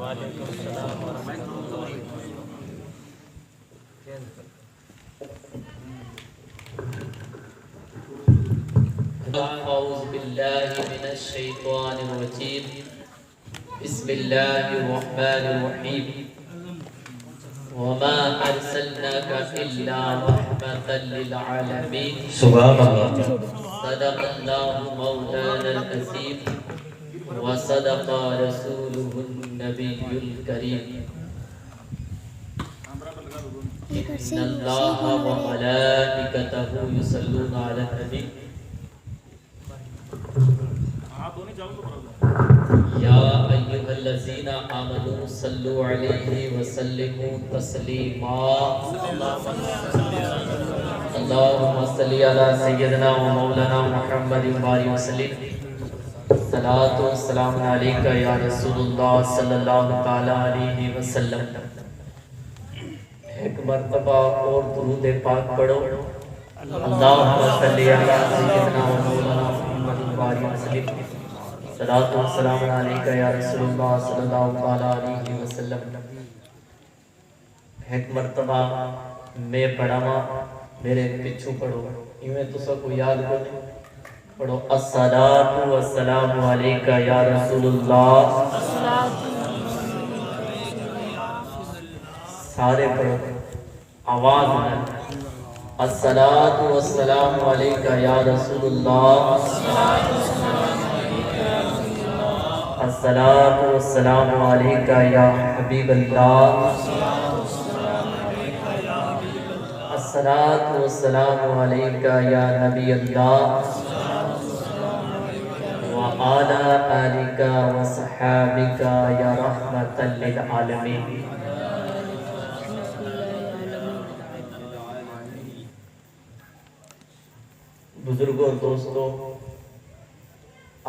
أعوذ بالله من الشيطان الرجيم بسم الله الرحمن الرحيم وما أرسلناك إلا رحمة للعالمين سبحان اللہ. صدق الله مولانا العظيم وصدق رسوله النبي الكريم إن الله وملائكته يصلون على النبي يا أيها الذين آمنوا صلوا عليه وسلموا تسليما اللهم صل على سيدنا ومولانا محمد وآله وسلم صلاة والسلام عليك يا رسول الله صلى الله تعالى عليه وسلم. ایک مرتبہ اور درود پاک پڑھو. اللہم صلی علی سیدنا و مولانا محمد وآلہ وسلم صلاۃ و سلام علیک یا رسول اللہ صلی اللہ علیہ وسلم. ایک مرتبہ میں پڑھاواں میرے پچھو پڑھو. ایویں تو سب کو یاد کرو. پڑھو الصلاۃ والسلام علیک یا رسول اللہ. سارے پڑھو آواز میں. الصلاۃ والسلام علیک یا رسول اللہ. الصلاۃ والسلام علیک یا حبیب اللہ. الصلاۃ والسلام علیک یا نبی اللہ وعلی آلک وصحابک یا رحمۃ للعالمین. بزرگوں اور دوستوں،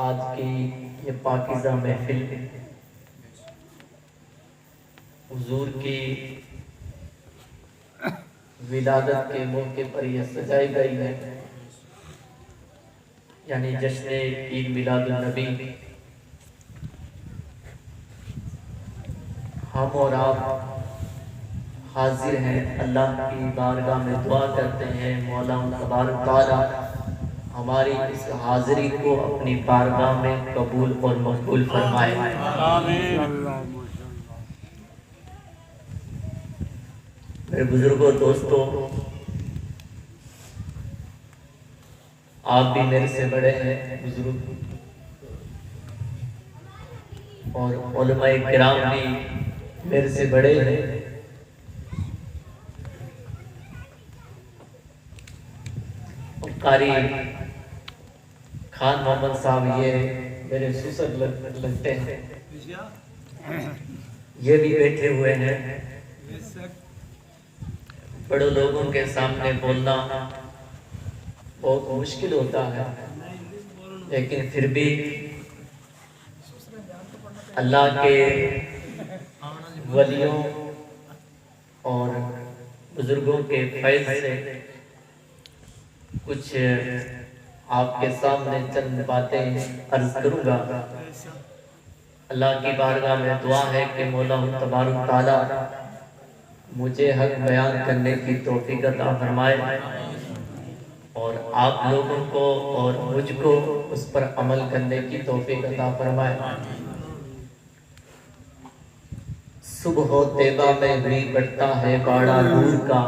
آج کی یہ پاکیزہ محفل حضور کی ولادت کے موقع پر یہ سجائی گئی ہے، یعنی جشن عید میلاد النبی. ہم اور آپ حاضر ہیں، اللہ کی بارگاہ میں دعا کرتے ہیں مولا تبارک تعالیٰ ہماری اس حاضری کو اپنی بارگاہ میں قبول اور مقبول فرمائے. آمین. میرے بزرگوں دوستوں، آپ بھی میرے سے بڑے ہیں بزرگ، اور علماء کرام بھی میرے سے بڑے ہیں. قاری خان محمد صاحب یہ میرے سسر لگتے ہیں، یہ بھی بیٹھے ہوئے ہیں. بڑے لوگوں کے سامنے بولنا بہت مشکل ہوتا ہے، لیکن پھر بھی اللہ کے ولیوں اور بزرگوں کے فیض سے کچھ آپ کے سامنے چند باتیں عرض کروں گا. اللہ کی بارگاہ میں دعا ہے کہ مولا تبارک تعالیٰ مجھے حق بیان کرنے کی توفیق عطا فرمائے اور آپ لوگوں کو اور مجھ کو اس پر عمل کرنے کی توفیق عطا فرمائے. صبح طیبہ میں ہوئی بڑھتا ہے باڑا نور کا.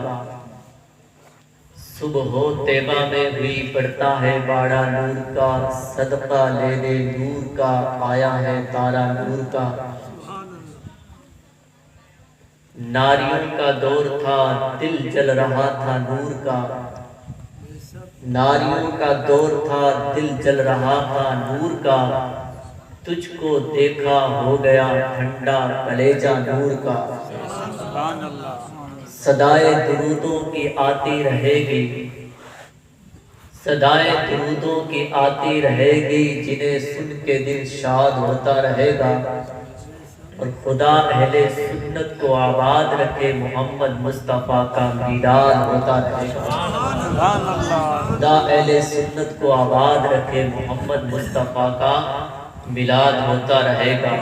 صبح طیبہ میں ہوئی پڑتا ہے باڑا نور کا. صدقہ لے لے نور کا آیا ہے تارا نور کا. ناریوں کا دور تھا دل جل رہا تھا نور کا. ناریوں کا دور تھا دل جل رہا تھا نور کا. تجھ کو دیکھا ہو گیا ٹھنڈا کلیجہ نور کا. صدائے درودوں کی آتی رہے گی، صدائے درودوں کی آتی رہے گی، جنہیں سن کے دل شاد ہوتا رہے گا. اور خدا اہل سنت کو آباد رکھے، محمد مصطفیٰ کا میلاد ہوتا رہے گا. خدا اہل سنت کو آباد رکھے، محمد مصطفیٰ کا میلاد ہوتا رہے گا.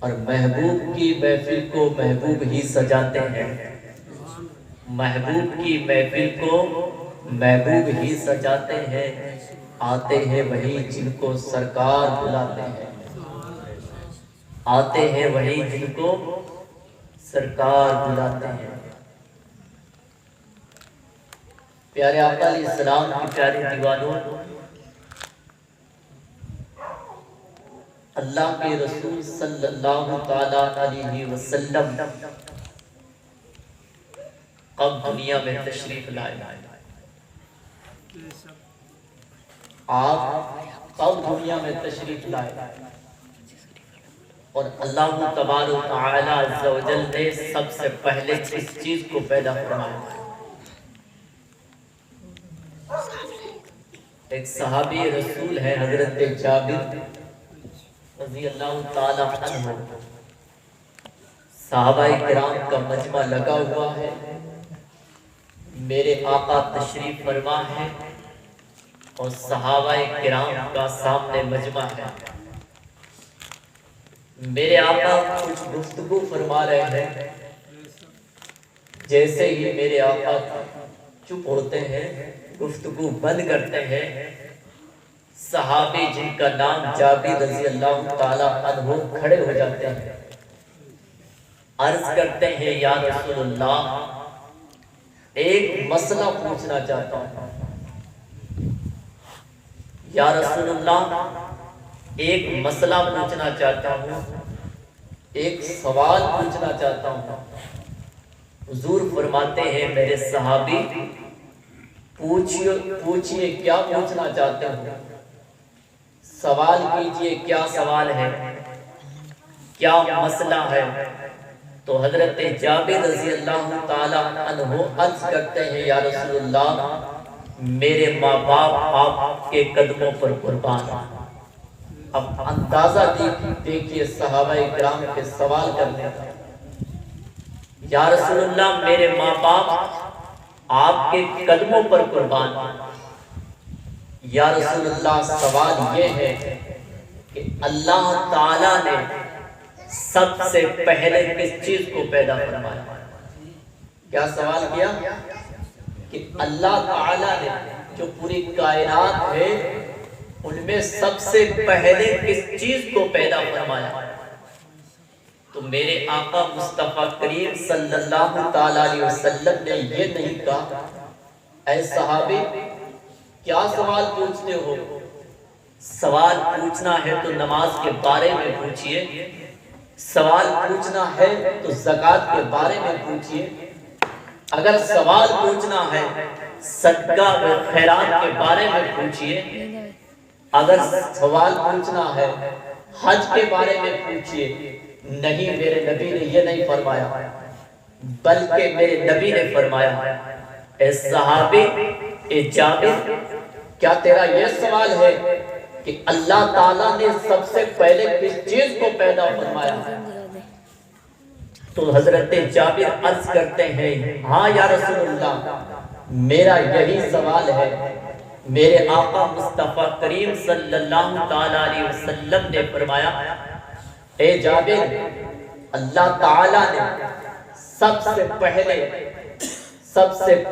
اور محبوب کی محفل کو محبوب ہی سجاتے ہیں، محبوب کی محفل کو محبوب ہی سجاتے ہیں، آتے ہیں وہی جن کو سرکار بلاتے ہیں، آتے ہیں وہی جن کو سرکار بلاتے ہیں۔ پیارے آقا علیہ السلام کی پیاری دیوانوں، اللہ کے رسول صلی اللہ تعالیٰ علیہ وسلم کب دنیا میں تشریف لائے؟ آپ کب دنیا میں تشریف لائے؟ اور اللہ تبارک و تعالیٰ عز و جل نے سب سے پہلے کس چیز کو پیدا فرمایا؟ ایک صحابی رسول ہے حضرت جابر رضی اللہ تعالیٰ عنہ، صحابہ کرام کا مجمع لگا ہوا ہے، میرے آقا تشریف فرما ہے اور صحابہ کرام کا سامنے مجمع ہے۔ میرے آقا کچھ گفتگو فرما رہے ہیں، جیسے ہی میرے آقا چپ ہوتے ہیں، گفتگو بند کرتے ہیں، صحابی جن کا نام جابر رضی اللہ تعالیٰ عنہ کھڑے ہو جاتے ہیں، عرض کرتے ہیں یا رسول اللہ ایک مسئلہ پوچھنا چاہتا ہوں، یا رسول اللہ ایک مسئلہ پوچھنا چاہتا ہوں، ایک سوال پوچھنا چاہتا ہوں۔ حضور فرماتے ہیں میرے صحابی پوچھئے کیا پوچھنا چاہتے ہو، سوال کیجئے کیا سوال ہے، کیا مسئلہ ہے؟ تو حضرت جابر رضی اللہ تعالیٰ عنہ عرض کرتے ہیں یا رسول اللہ میرے ماں باپ آپ کے قدموں پر قربان۔ اب اندازہ دیکھیے صحابہ کرام کے سوال کرنے کا، یا رسول اللہ میرے ماں باپ آپ کے قدموں پر قربان۔ یا رسول اللہ سوال یہ ہے کہ اللہ تعالیٰ نے سب سے پہلے کس چیز کو پیدا فرمایا؟ کیا سوال کیا کہ اللہ تعالیٰ نے جو پوری کائنات ہے ان میں سب سے پہلے کس چیز کو پیدا فرمایا؟ تو میرے آقا مصطفیٰ کریم صلی اللہ تعالیٰ علیہ وسلم نے یہ نہیں کہا اے صحابی کیا سوال پوچھتے ہو، سوال پوچھنا ہے تو نماز کے بارے میں پوچھئے، سوال پوچھنا ہے تو زکوٰۃ کے بارے میں پوچھئے، اگر سوال پوچھنا ہے صدقہ و خیرات کے بارے میں پوچھئے، اگر سوال پوچھنا ہے حج کے بارے میں پوچھئے۔ نہیں، میرے نبی نے یہ نہیں فرمایا، بلکہ میرے نبی نے فرمایا اے صحابی اے جابر کیا تیرا یہ سوال ہے کہ اللہ تعالیٰ نے سب سے پہلے کس چیز کو پیدا فرمایا؟ تو حضرت جابر عرض کرتے ہیں ہاں یا رسول اللہ میرا یہی سوال ہے۔ میرے آقا مصطفیٰ کریم صلی اللہ تعالیٰ علیہ وسلم نے فرمایا اے جابر اللہ تعالیٰ نے سب سے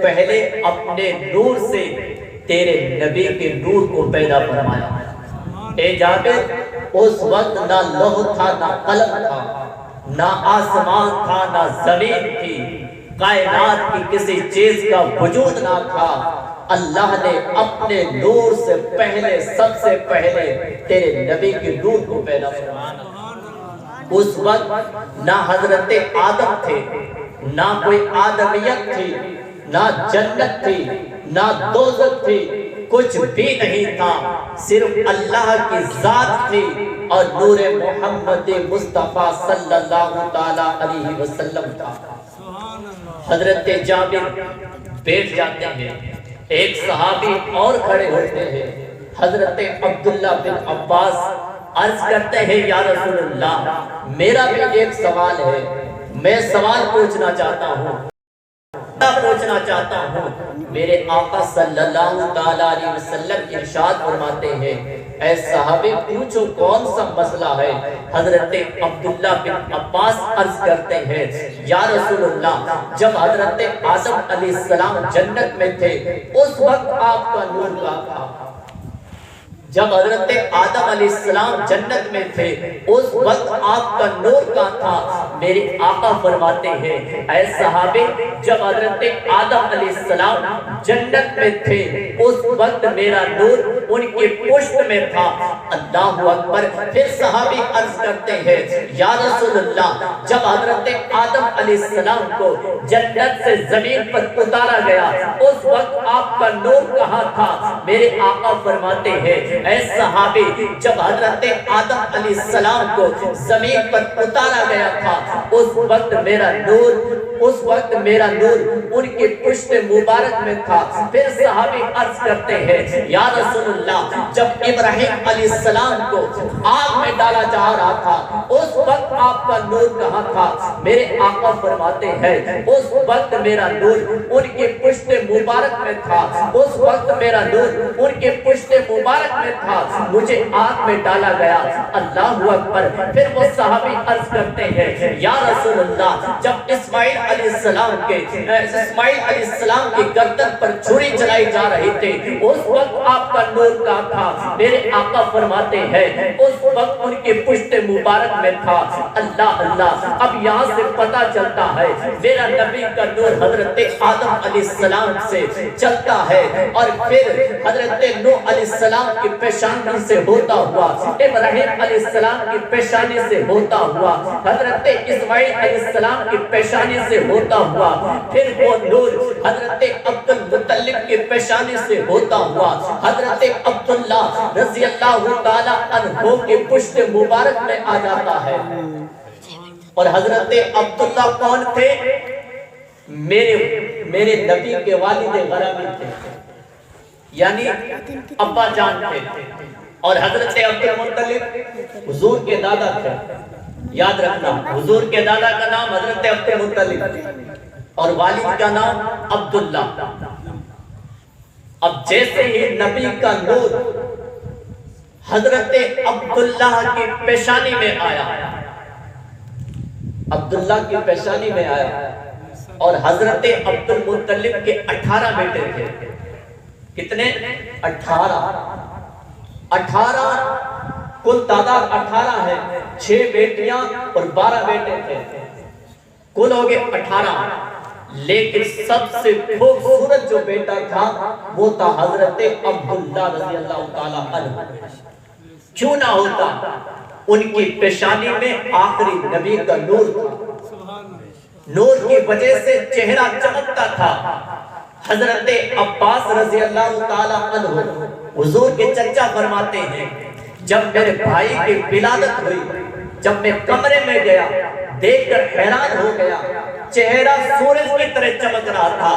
پہلے اپنے نور سے تیرے نبی کے نور کو پیدا فرمایا۔ اے جابر اس وقت نہ لوح تھا نہ قلم تھا، نہ آسمان تھا نہ زمین تھی، کائنات کی کسی چیز کا وجود نہ تھا، اللہ نے اپنے نور سے پہلے سب سے پہلے تیرے نبی کے نور کو پیدا فرمایا۔ اس وقت نہ حضرت آدم تھے، نہ کوئی آدمیت تھی، نہ جنت تھی، نہ دوزخ تھی، کچھ بھی نہیں تھا، صرف اللہ کی ذات تھی اور نور محمد مصطفیٰ صلی اللہ تعالیٰ علیہ وسلم تھا۔ حضرت جابر بیٹھ جاتے ہیں، ایک صحابی اور کھڑے ہوتے ہیں، حضرت عبداللہ بن عباس عرض کرتے ہیں یا رسول اللہ میرا بھی ایک سوال ہے، میں سوال پوچھنا چاہتا ہوں۔ پوچھنا چاہتا ہوں، میرے آقا صلی اللہ علیہ وسلم ارشاد فرماتے ہیں اے صحابے پوچھو کون سا مسئلہ ہے؟ حضرت عبداللہ بن عباس عرض کرتے ہیں یا رسول اللہ جب حضرت آدم علیہ السلام جنت میں تھے اس وقت آپ کا نور کیا تھا؟ جب حضرت آدم علیہ السلام جنت میں تھے اس وقت آپ کا نور کیا تھا؟ میرے آقا فرماتے ہیں اے صحابے جب حضرت آدم علیہ السلام جنت میں تھے اس وقت میرا نور ان کے پشت میں تھا۔ اللہ اکبر۔ پھر صحابی عرض کرتے ہیں یا رسول اللہ جب حضرت آدم علیہ السلام کو جنت سے زمین پر اتارا گیا اس وقت آپ کا نور کہاں تھا؟ میرے آقا فرماتے ہیں اے صحابی جب حضرت آدم علیہ السلام کو زمین پر اتارا گیا تھا اس وقت میرا نور ان کے پشت مبارک میں تھا۔ پھر صحابی عرض کرتے ہیں یا رسول اللہ جب ابراہیم علیہ السلام کو آگ میں ڈالا جا رہا تھا اس وقت آپ کا نور کہاں تھا؟ میرے آقا فرماتے ہیں اس وقت میرا نور ان کے پشت مبارک میں تھا، اس وقت میرا نور ان کے پشت مبارک میں تھا، مجھے آگ میں ڈالا گیا۔ اللہ اکبر۔ پھر وہ صحابی عرض کرتے ہیں یا رسول اللہ جب اسماعیل علیہ السلام کی گردن پر چھری چلائی جا رہی تھی اس وقت آپ کا نور کہاں تھا؟ میرے آقا فرماتے ہیں اس وقت ان کے پشت مبارک میں تھا۔ اللہ اللہ۔ اب یہاں سے پتا چلتا ہے میرا نبی کا نور حضرت آدم علیہ السلام سے چلتا ہے اور پھر حضرت نوح علیہ السلام کی پیشانی سے ہوتا ہوا، ابراہیم علیہ السلام کی پیشانی سے ہوتا ہوا، حضرت اسماعیل علیہ السلام کی پیشانی سے ہوتا ہوا، پھر وہ نور حضرت عبد المطلب کی پیشانی سے ہوتا ہوا، حضرت عبداللہ رضی اللہ تعالیٰ عنہ کے پشت مبارک میں آ جاتا ہے۔ اور حضرت عبداللہ کون تھے؟ میرے نبی کے والد غرامی تھے، یعنی ابا جان تھے، اور حضرت عبد المطلب حضور کے دادا تھے۔ یاد رکھنا حضور کے دادا کا نام حضرت عبد المطلب اور والد کا نام عبداللہ۔ اب جیسے ہی نبی کا نور حضرت عبداللہ کی پیشانی میں آیا، عبداللہ کی پیشانی میں آیا، اور حضرت عبد المطلب کے 18 بیٹے تھے۔ کتنے؟ 18 کل تعداد 18 ہے، 6 بیٹیاں اور 12 بیٹے تھے، کل ہو گئے 18۔ لیکن سب سے خوبصورت جو بیٹا تھا وہ تھا حضرت عبداللہ رضی اللہ تعالیٰ عنہ۔ کیوں نہ ہوتا؟ ان کی پیشانی میں آخری نبی کا نور تھا، نور کی وجہ سے چہرہ چمکتا تھا۔ حضرت عباس رضی اللہ تعالیٰ عنہ حضور کے چچا فرماتے ہیں جب میرے بھائی کی ولادت ہوئی، جب میں کمرے میں گیا دیکھ کر حیران ہو گیا، چہرہ سورج کی طرح چمک رہا تھا۔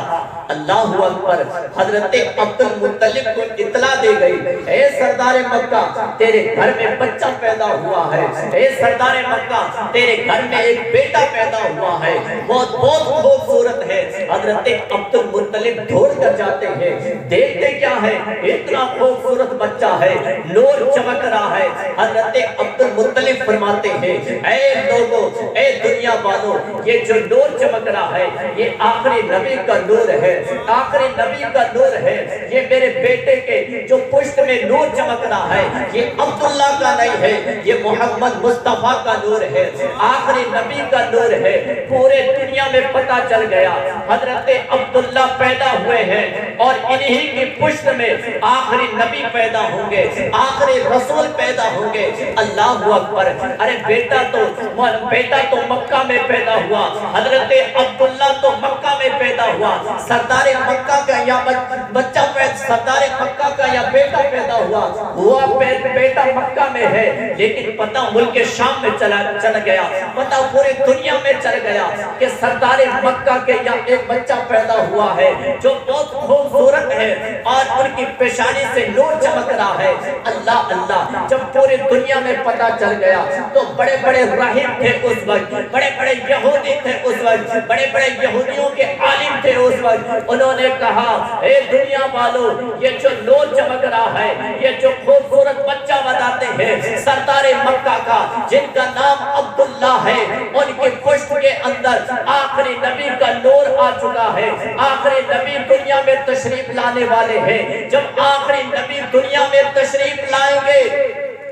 اللہ اکبر۔ حضرت عبد المطلب کو اطلاع دی گئی اے سردار مکہ تیرے گھر میں بچہ پیدا ہوا ہے، اے سردار مکہ تیرے گھر میں ایک بیٹا پیدا ہوا ہے، بہت خوبصورت ہے۔ حضرت عبد المطلب دوڑ کر جاتے ہیں، دیکھتے کیا ہے اتنا خوبصورت بچہ ہے، نور چمک رہا ہے۔ حضرت عبد المطلب فرماتے ہیں اے لوگوں، اے دنیا والوں، یہ جو نور چمک رہا ہے یہ آخری نبی کا نور ہے، آخری نبی کا نور ہے۔ یہ میرے بیٹے کے جو پشت میں نور چمک رہا ہے یہ عبداللہ کا نہیں ہے، یہ محمد مصطفیٰ کا نور ہے، آخری نبی کا نور ہے۔ پورے دنیا میں پتہ چل گیا حضرت عبداللہ پیدا ہوئے ہیں اور انہی کی پشت میں آخری نبی پیدا ہوں گے، آخری رسول پیدا ہوں گے۔ اللہ اکبر۔ ارے بیٹا تو مکہ میں پیدا ہوا، حضرت عبداللہ تو مکہ میں پیدا ہوا، سردار مکہ کا یا بچہ سردار مکہ کا یا بیٹا پیدا ہوا بیٹا مکہ میں ہے، لیکن پتہ ملک شام میں چلا گیا، پتہ پوری دنیا میں چل گیا کہ سردار مکہ کہ یہاں ایک بچہ پیدا ہوا ہے جو بہت خوبصورت ہے اور ان کی پیشانی سے نور چمک رہا ہے۔ اللہ اللہ، جب پوری دنیا میں پتہ چل گیا تو بڑے بڑے راہب تھے اس وقت، بڑے بڑے یہودی تھے اس وقت، بڑے بڑے یہودیوں کے عالم تھے اس وقت، انہوں نے کہا اے دنیا والو، یہ جو نور چمک رہا ہے، یہ جو خوبصورت بچہ بتاتے ہیں سردار مکہ کا جن کا نام عبداللہ ہے، ان کی پشت کے اندر آخری نبی کا نور آ چکا ہے۔ آخری نبی دنیا میں تشریف لانے والے ہیں۔ جب آخری نبی دنیا میں تشریف لائیں گے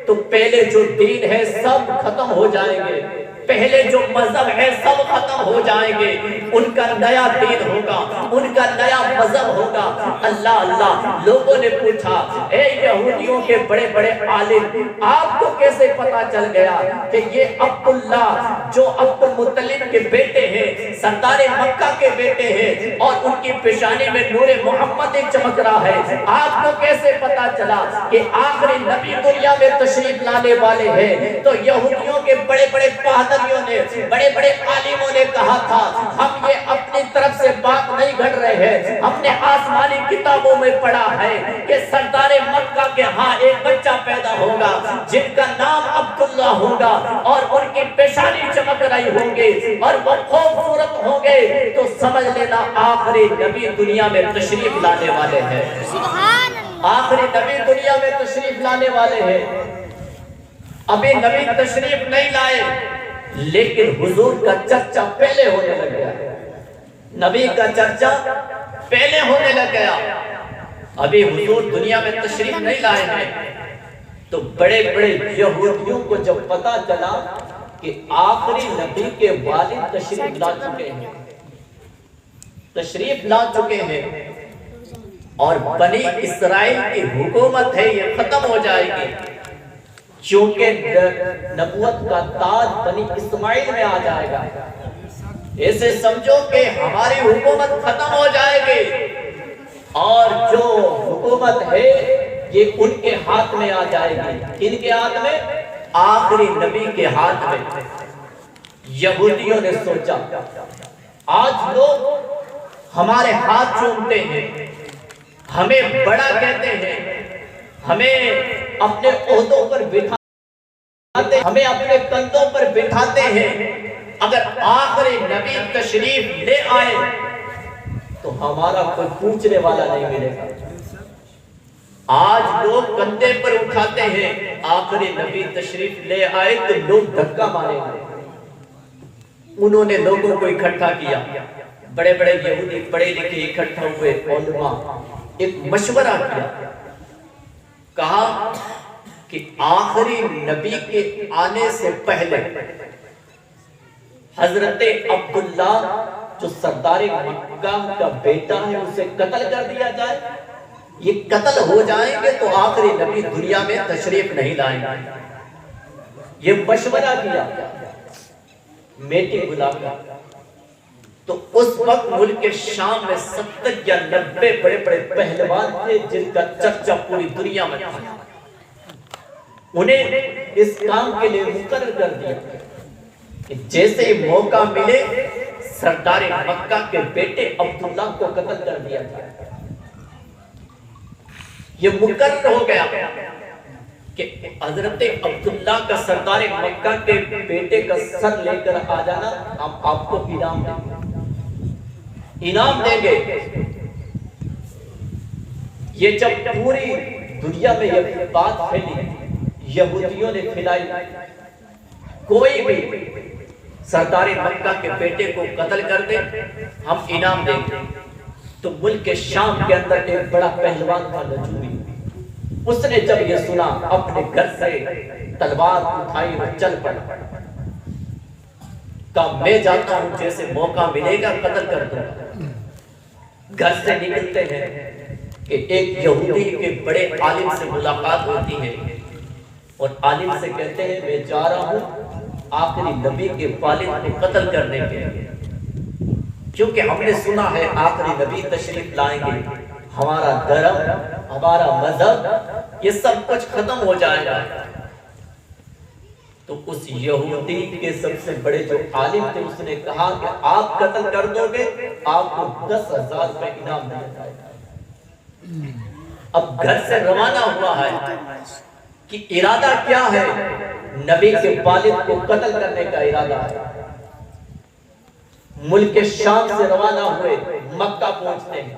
تو پہلے جو دین ہے سب ختم ہو جائیں گے، پہلے جو مذہب ہے سب ختم ہو جائیں گے، ان کا نیا دین ہوگا، ان کا نیا مذہب ہوگا۔ اللہ اللہ، لوگوں نے پوچھا اے یہودیوں کے بڑے بڑے عالم، آپ کو کیسے پتا چل گیا کہ یہ عبداللہ جو عبد المطلب کے بیٹے ہیں، سردار مکہ کے بیٹے ہیں اور ان کی پیشانی میں نور محمد چمک رہا ہے، آپ کو کیسے پتا چلا کہ آخری نبی دنیا میں تشریف لانے والے ہیں؟ تو یہودیوں کے بڑے بڑے پادریوں نے، بڑے بڑے عالموں نے کہا تھا ہم یہ اپنی طرف سے بات نہیں گھڑ رہے ہیں، ہم نے آسمانی کتابوں میں پڑھا ہے کہ سردار مکہ کے ہاں ایک بچہ پیدا ہوگا جن کا نام عبداللہ ہوگا اور ان کی پیشانی چمک رہی ہوں گے اور وہ خوبصورت ہوں گے، تو سمجھ لینا آخری نبی دنیا میں تشریف لانے والے ہیں۔ آخری نبی دنیا میں تشریف لانے والے ہیں۔ ابھی نبی تشریف نہیں لائے لیکن حضور کا چرچا پہلے ہونے لگ گیا، نبی کا چرچا پہلے ہونے لگ گیا۔ ابھی حضور دنیا میں تشریف نہیں لائے ہیں تو بڑے بڑے یہودیوں کو جب پتا چلا کہ آخری نبی کے والد تشریف لا چکے ہیں، تشریف لا چکے ہیں اور بنی اسرائیل کی حکومت ہے یہ ختم ہو جائے گی، چونکہ نبوت کا تاج بنی اسماعیل میں آ جائے گا، ایسے سمجھو کہ ہماری حکومت ختم ہو جائے گی اور جو حکومت ہے یہ ان کے ہاتھ میں آ جائے گی۔ ان کے ہاتھ میں؟ آخری نبی کے ہاتھ میں۔ یہودیوں نے سوچا آج لوگ ہمارے ہاتھ چومتے ہیں، ہمیں بڑا کہتے ہیں، ہمیں اپنے عہدوں پر بٹھاتے، ہمیں اپنے کندھوں پر بٹھاتے ہیں، اگر آخری نبی تشریف لے آئے تو ہمارا کوئی پوچھنے والا نہیں ملے گا۔ آج لوگ کندھے پر اٹھاتے ہیں، آخری نبی تشریف لے آئے تو لوگ دھکا ماریں گے۔ انہوں نے لوگوں کو اکٹھا کیا، بڑے بڑے یہودی پڑھے لکھے اکٹھا ہوئے، علماء ایک مشورہ کیا، کہا کہ آخری نبی کے آنے سے پہلے حضرت عبداللہ جو سردار مکہ کا بیٹا ہے اسے قتل کر دیا جائے، یہ قتل ہو جائیں گے تو آخری نبی دنیا میں تشریف نہیں لائیں گے۔ یہ مشورہ کیا میٹنگ بلا کر، تو اس وقت ملک شام میں 70 یا 90 بڑے بڑے پہلوان تھے جن کا چرچا پوری دنیا میں تھا، انہیں اس کام کے لیے مقرر کر دیا کہ جیسے ہی موقع ملے سردار مکہ کے بیٹے عبداللہ کو قتل کر دیا جائے۔ یہ مقرر ہو گیا کہ حضرت عبداللہ کا سردار مکہ کے بیٹے کا سر لے کر آ جانا، ہم آپ کو انعام دیں گے، انعام دیں گے۔ یہ جب پوری دنیا میں یہ بات پھیلی، یہودیوں نے پھیلائی کوئی بھی سردار مکہ کے بیٹے کو قتل کر دے ہم انعام دیں گے، تو ملک شام کے اندر ایک بڑا پہلوان تھا نجومی، اس نے جب یہ سنا اپنے گھر سے تلوار اٹھائی اور چل پڑا، کہا میں جاتا ہوں جیسے موقع ملے گا قتل کر دوں گا۔ گھر سے نکلتے ہیں کہ ایک یہودی کے بڑے عالم سے ملاقات ہوتی ہے اور عالم سے کہتے ہیں میں جا رہا ہوں آخری نبی کے والد کو قتل کرنے کے لیے، کیونکہ ہم نے سنا ہے آخری نبی تشریف لائیں گے، ہمارا دھرم، ہمارا مذہب یہ سب کچھ ختم ہو جائے گا۔ تو اس یہودی کے سب سے بڑے جو عالم تھے اس نے کہا کہ آپ قتل کر دو گے آپ کو 10,000 روپے انعام دیا جائے گا۔ اب گھر سے روانہ ہوا ہے کہ ارادہ کیا ہے؟ نبی کے والد کو قتل کرنے کا ارادہ ہے۔ ملک شام سے روانہ ہوئے، مکہ پہنچتے ہیں۔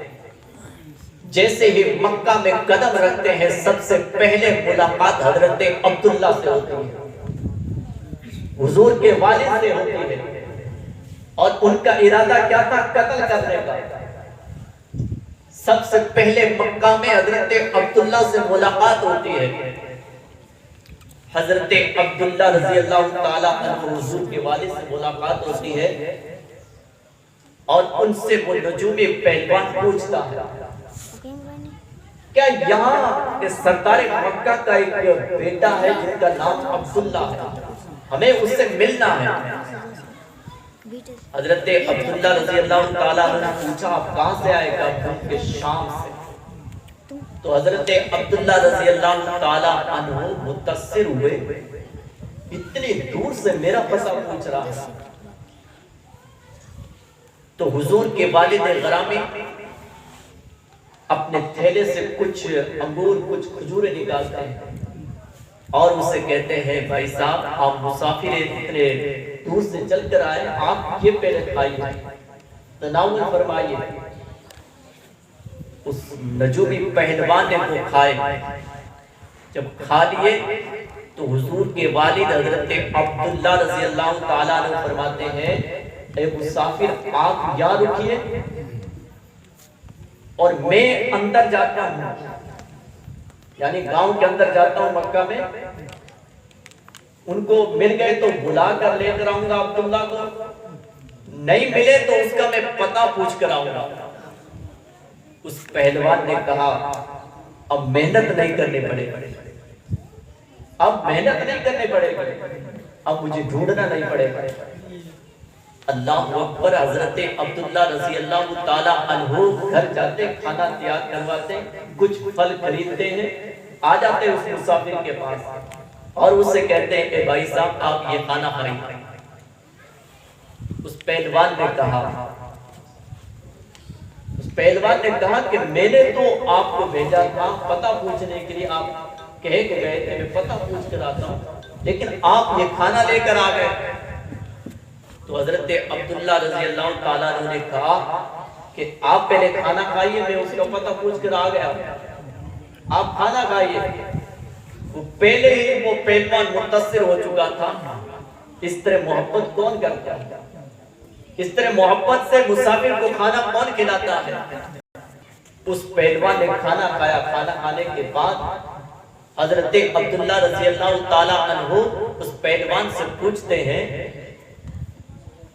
جیسے ہی مکہ میں قدم رکھتے ہیں سب سے پہلے ملاقات حضرت عبداللہ سے ہوتی ہے، حضور کے والد سے ہوتی ہے، اور ان کا ارادہ کیا تھا؟ قتل کرنے کا۔ سب سے پہلے مکہ میں حضرت عبداللہ سے ملاقات ہوتی ہے۔ حضرت عبداللہ رضی اللہ تعالیٰ عنہ حضور کے والد سے ملاقات ہوتی ہے اور ان سے وہ نجومی پہلوان پوچھتا ہے کیا یہاں سردار مکہ کا ایک بیٹا ہے جن کا نام عبداللہ ہے، ہمیں اس سے ملنا ہے۔ حضرت عبداللہ رضی اللہ تعالیٰ عنہ نے پوچھا آپ کہاں سے آئے گا؟ ملک شام سے۔ تو حضرت عبداللہ رضی اللہ تعالیٰ عنہ متاثر ہوئے، اتنی دور سے میرا پتہ پوچھ رہا ہے۔ تو حضور کے والد غرامی اپنے تھیلے سے کچھ انگور کچھ کھجوریں نکالتے ہیں اور اسے کہتے ہیں بھائی صاحب آپ مسافر اتنے دور سے چل کر آئے، آپ یہ پہلے کھائیے، تناول فرمائیے۔ اس نجومی پہلوان نے وہ کھائے، جب کھا لیے تو حضور کے والد حضرت عبداللہ رضی اللہ تعالیٰ عنہ فرماتے ہیں اے مسافر آپ یہاں رکیے اور میں اندر جاتا ہوں، یعنی گاؤں کے اندر جاتا ہوں مکہ میں، ان کو مل گئے تو بلا کر لے کر آؤں گا عبداللہ کو، نہیں ملے تو اس کا میں پتہ پوچھ کر آؤں گا۔ اس پہلوان نے کہا اب محنت نہیں کرنے پڑے گی، اب محنت نہیں کرنے پڑے گی، اب مجھے ڈھونڈنا نہیں پڑے گا۔ اللہ اکبر۔ حضرت عبداللہ رضی اللہ تعالیٰ عنہ گھر جاتے، کھانا تیار کرواتے، کچھ پھل خریدتے ہیں، آ جاتے اس مسافر کے پاس اور اس سے کہتے ہیں کہ بھائی صاحب آپ یہ کھانا کھائیں۔ اس پہلوان نے کہا کہ میں نے تو آپ کو بھیجا تھا پتہ پوچھنے کے لیے، آپ کہے کہ گئے تھے میں پتہ پوچھ کر آتا ہوں، لیکن آپ یہ کھانا لے کر آ گئے۔ تو حضرت عبداللہ رضی اللہ تعالیٰ عنہ نے کہا کہ آپ پہلے کھانا کھائیے، میں اس کا پتہ پوچھ کر آ گیا، آپ کھانا کھائیے۔ وہ پہلے ہی وہ پہلوان متاثر ہو چکا تھا۔ اس طرح محبت کون کرتا ہے؟ اس طرح محبت سے مسافر کو کھانا کون کھلاتا ہے؟ اس پہلوان نے کھانا کھایا۔ کھانا کھانے کے بعد حضرت عبداللہ رضی اللہ تعالیٰ عنہ اس پہلوان سے پوچھتے ہیں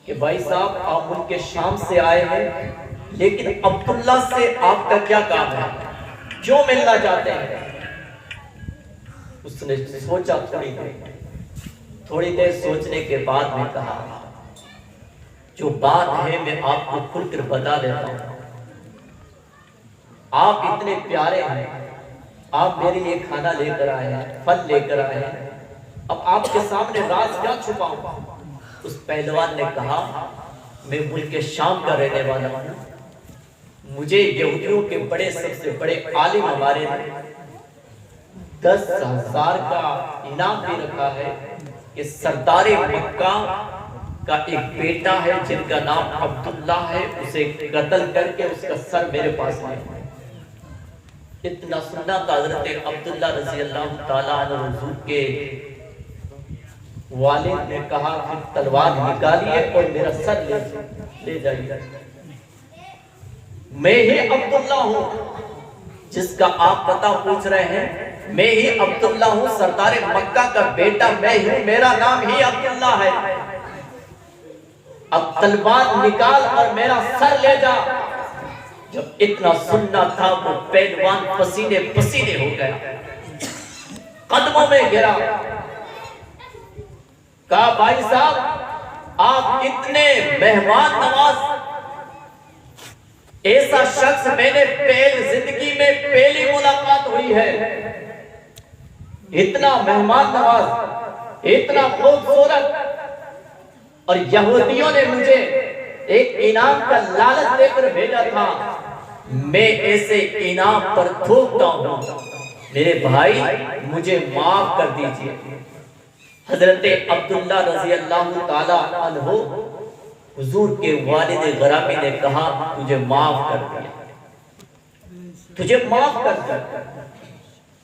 کہ بھائی صاحب آپ ملک شام سے آئے ہیں، لیکن عبداللہ سے آپ کا کیا کام ہے، کیوں ملنا چاہتے ہیں؟ اس نے سوچا تھوڑی دیر سوچنے کے بعد میں کہا جو بات ہے میں آپ کو کھل کر بتا دیتا ہوں۔ آپ اتنے پیارے ہیں، آپ میرے لیے کھانا لے کر آئے ہیں، پھل لے کر آئے ہیں، اب آپ کے سامنے راز کیا چھپاؤں؟ اس پہلوان نے کہا میں ملک شام کا رہنے والا ہوں، مجھے یہودیوں کے بڑے سب سے بڑے عالم ہمارے 10,000 کا انعام بھی رکھا ہے کہ سردار مکہ کا ایک بیٹا ہے جن کا نام عبداللہ ہے، اسے قتل کر کے اس کا سر میرے پاس لے۔ اتنا سننا تھا حضرت عبداللہ رضی اللہ تعالیٰ عنہ حضور کے والد نے کہا کہ تلوار نکالیے اور میرا سر لے جائیے۔ میں ہی عبداللہ ہوں جس کا آپ پتہ پوچھ رہے ہیں، میں ہی عبداللہ ہوں، سردار مکہ کا بیٹا میں ہوں، میرا نام ہی عبداللہ ہے، اب تلوار نکال اور میرا سر لے جا۔ جب اتنا سننا تھا وہ پہلوان پسینے پسینے ہو گیا، قدموں میں گرا، کہا بھائی صاحب آپ اتنے مہمان نواز، ایسا شخص میں نے زندگی میں پہلی ملاقات ہوئی ہے، اتنا مہمان نواز، اتنا خوبصورت، اور یہودیوں نے مجھے ایک انعام کا لالچ دے کر بھیجا تھا، میں ایسے انعام پر تھوکتا ہوں، میرے بھائی مجھے معاف کر دیجئے۔ حضرت عبداللہ رضی اللہ تعالیٰ عنہ حضور کے والد گرامی نے کہا تجھے معاف کر دیا، تجھے معاف کر دیا۔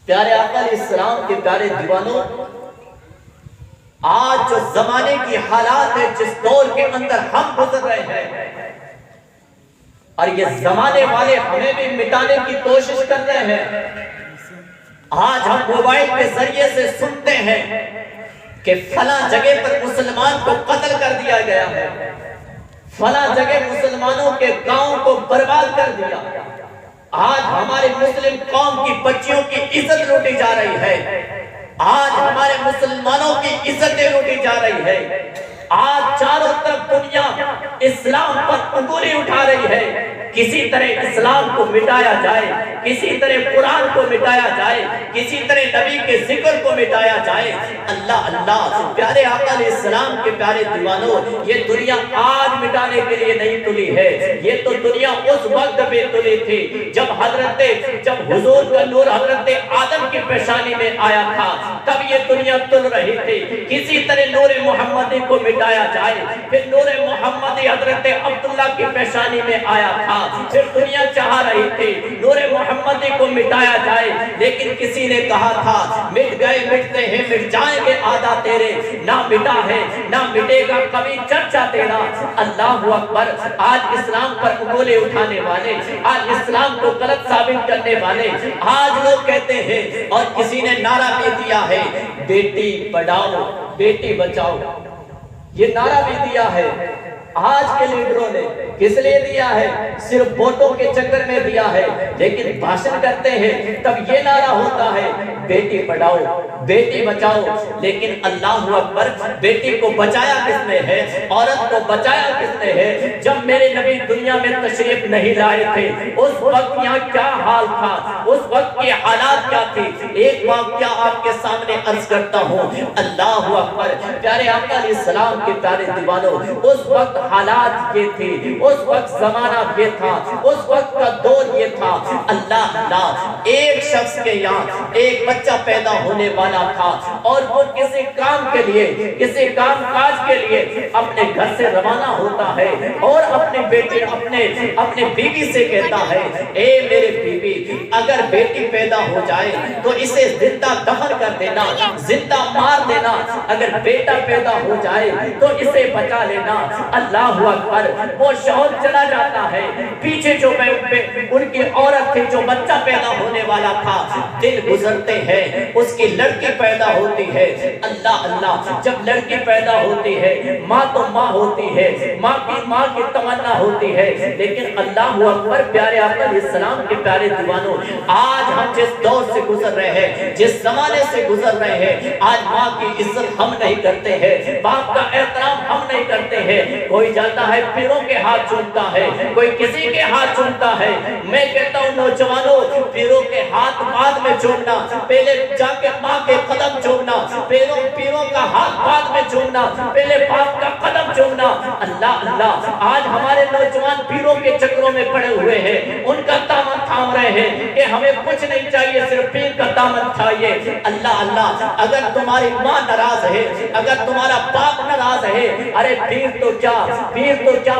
پیارے آقا علیہ السلام کے پیارے دیوانوں، آج جو زمانے کی حالات ہے، جس دور کے اندر ہم گزر رہے ہیں، اور یہ زمانے والے ہمیں بھی مٹانے کی کوشش کر رہے ہیں۔ آج ہم موبائل کے ذریعے سے سنتے ہیں کہ فلاں جگہ پر مسلمان کو قتل کر دیا گیا ہے، فلاں جگہ مسلمانوں کے گاؤں کو برباد کر دیا۔ آج ہمارے مسلم قوم کی بچیوں کی عزت لوٹی جا رہی ہے، آج ہمارے مسلمانوں کی عزتیں لوٹی جا رہی ہے۔ آج چاروں طرف دنیا اسلام پر انگلی اٹھا رہی ہے، کسی طرح اسلام کو مٹایا جائے، کسی طرح قرآن کو مٹایا جائے، کسی طرح نبی کے ذکر کو مٹایا جائے۔ اللہ اللہ، پیارے آقا علیہ السلام کے پیارے دیوانوں، یہ دنیا آج مٹانے کے لیے نہیں تلی ہے، یہ تو دنیا اس وقت پہ تلی تھی جب حضور کا نور حضرت آدم کی پیشانی میں آیا تھا، تب یہ دنیا تل رہی تھی۔ کسی طرح نور محمدی کو مٹایا جائے، پھر نور محمدی حضرت عبداللہ کی پیشانی میں آیا تھا، پھر دنیا چاہ رہی تھی نور محمدی کو مٹایا جائے، لیکن کسی نے کہا تھا مٹ گئے مٹتے ہیں مٹ جائیں گے آدھا تیرے، نہ مٹا ہے نہ مٹے گا کبھی چرچا تیرا۔ اللہ اکبر، آج اسلام پر انگلی اٹھانے والے، آج اسلام کو غلط ثابت کرنے والے، آج لوگ کہتے ہیں، اور کسی نے نعرہ بھی دیا ہے بیٹی پڑھاؤ بیٹی بچاؤ، یہ نعرہ بھی دیا ہے آج کے لیڈروں نے۔ کس لیے دیا ہے؟ صرف ووٹوں کے چکر میں دیا ہے، لیکن بھاشن کرتے ہیں تب یہ نعرہ ہوتا ہے بیٹی پڑھاؤ بیٹی بچاؤ، لیکن اللہ اکبر، بیٹی کو بچایا کس نے ہے؟ عورت کو بچایا کس نے ہے؟ جب میرے نبی دنیا میں تشریف نہیں لائے تھے، اس وقت یہاں کیا حال تھا، اس وقت کی حالات کیا تھی؟ ایک واقعہ آپ کے سامنے عرض کرتا ہوں۔ اللہ اکبر، پیارے آقا علیہ السلام کے پیارے دیوانوں، اس وقت حالات یہ تھی، اس وقت زمانہ یہ تھا، اس وقت کا دور یہ تھا۔ اللہ اللہ، ایک شخص کے یہاں ایک بچہ پیدا ہونے والا تھا، اور وہ کسی کام کے لیے، کسی کام کاج کے لیے اپنے گھر سے روانہ ہوتا ہے، اور اپنے بیٹے اپنے بیوی سے کہتا ہے، اے میرے بیوی، اگر بیٹی پیدا ہو جائے تو اسے زندہ دفن کر دینا، زندہ مار دینا، اگر بیٹا پیدا ہو جائے تو اسے بچا لینا۔ اللہ اکبر، وہ شوہر چلا جاتا ہے، پیچھے جو ان کی عورت تھی جو بچہ پیدا ہونے والا تھا، دن گزرتے ہیں، اس کی لڑکی پیدا ہوتی ہے۔ اللہ اللہ، جب لڑکی پیدا ہوتی ہے، ماں تو ماں ہوتی ہے، ماں کی تمنا ہوتی ہے، لیکن اللہ اکبر، پیارے آقا علیہ السلام کے پیارے دیوانوں، آج ہم جس دور سے گزر رہے ہیں، جس زمانے سے گزر رہے ہیں، آج ماں کی عزت ہم نہیں کرتے ہیں، باپ کا احترام ہم نہیں کرتے ہیں۔ کوئی جاتا ہے پیروں کے ہاتھ چومتا ہے، کوئی کسی کے ہاتھ چومتا ہے۔ میں کہتا ہوں نوجوانوں، پیروں کے ہاتھ بعد میں چومنا، پہلے جا کے ماں کے قدم چومنا، پیروں کا ہاتھ بعد میں چومنا، پہلے باپ کا قدم چومنا۔ اللہ اللہ، آج ہمارے نوجوان پیروں کے چکروں میں پڑے ہوئے ہیں، ان کا دامن تھام رہے ہیں کہ ہمیں کچھ نہیں چاہیے، صرف پیر کا دامن چاہیے۔ اللہ اللہ، اگر تمہاری ماں ناراض ہے، اگر تمہارا باپ ناراض ہے، ارے پیر تو کیا،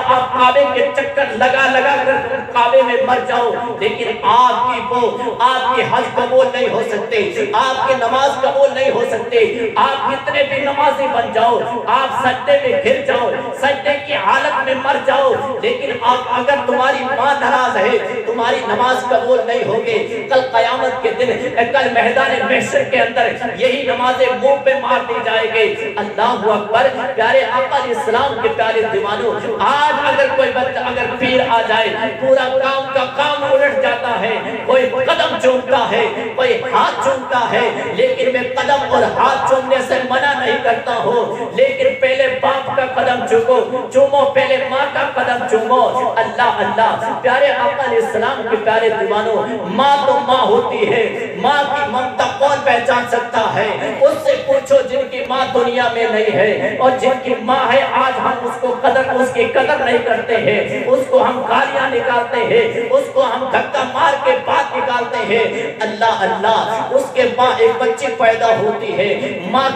آپ کعبے کے چکر لگا کر کعبے میں مر جاؤ، لیکن آپ کی حج قبول نہیں ہو سکتے، آپ کی نماز قبول نہیں ہو سکتے، آپ کتنے بھی نمازی بن جاؤ، آپ سجدے میں گر جاؤ، سجدے کی حالت میں مر جاؤ، لیکن اگر تمہاری ماں ناراض ہے، تمہاری نماز قبول نہیں ہوگی۔ کل قیامت کے دن، کل میدان محشر کے اندر یہی نمازیں منہ پہ مار دی جائے گی۔ اللہ اکبر، پیارے آقا علیہ السلام کے پیارے دیوانوں، آج اگر کوئی بچہ، اگر پیر آ جائے، پورا کام کا کام الٹ جاتا ہے، کوئی قدم چومتا ہے، کوئی ہاتھ چومتا ہے، لیکن میں قدم اور ہاتھ چومنے سے منع نہیں کرتا ہوں، لیکن پہلے باپ کا قدم چومو پہلے ماں کا قدم چومو. اللہ اللہ پیارے آقا علیہ السلام کے پیارے دیوانوں، ماں تو ماں ہوتی ہے، ماں کی ممتا کون پہچان سکتا ہے؟ اس سے پوچھو جن کی ماں دنیا میں نہیں ہے اور جن کی ماں ہے آج ہم اس کی قدر نہیں کرتے ہیں، اس کو ہم گالیاں نکالتے ہیں، اس کو ہم دھکا مار کے بات نکالتے ہیں. اللہ اللہ اس کے ماں ایک بچی پیدا ہوتی ہے، ماں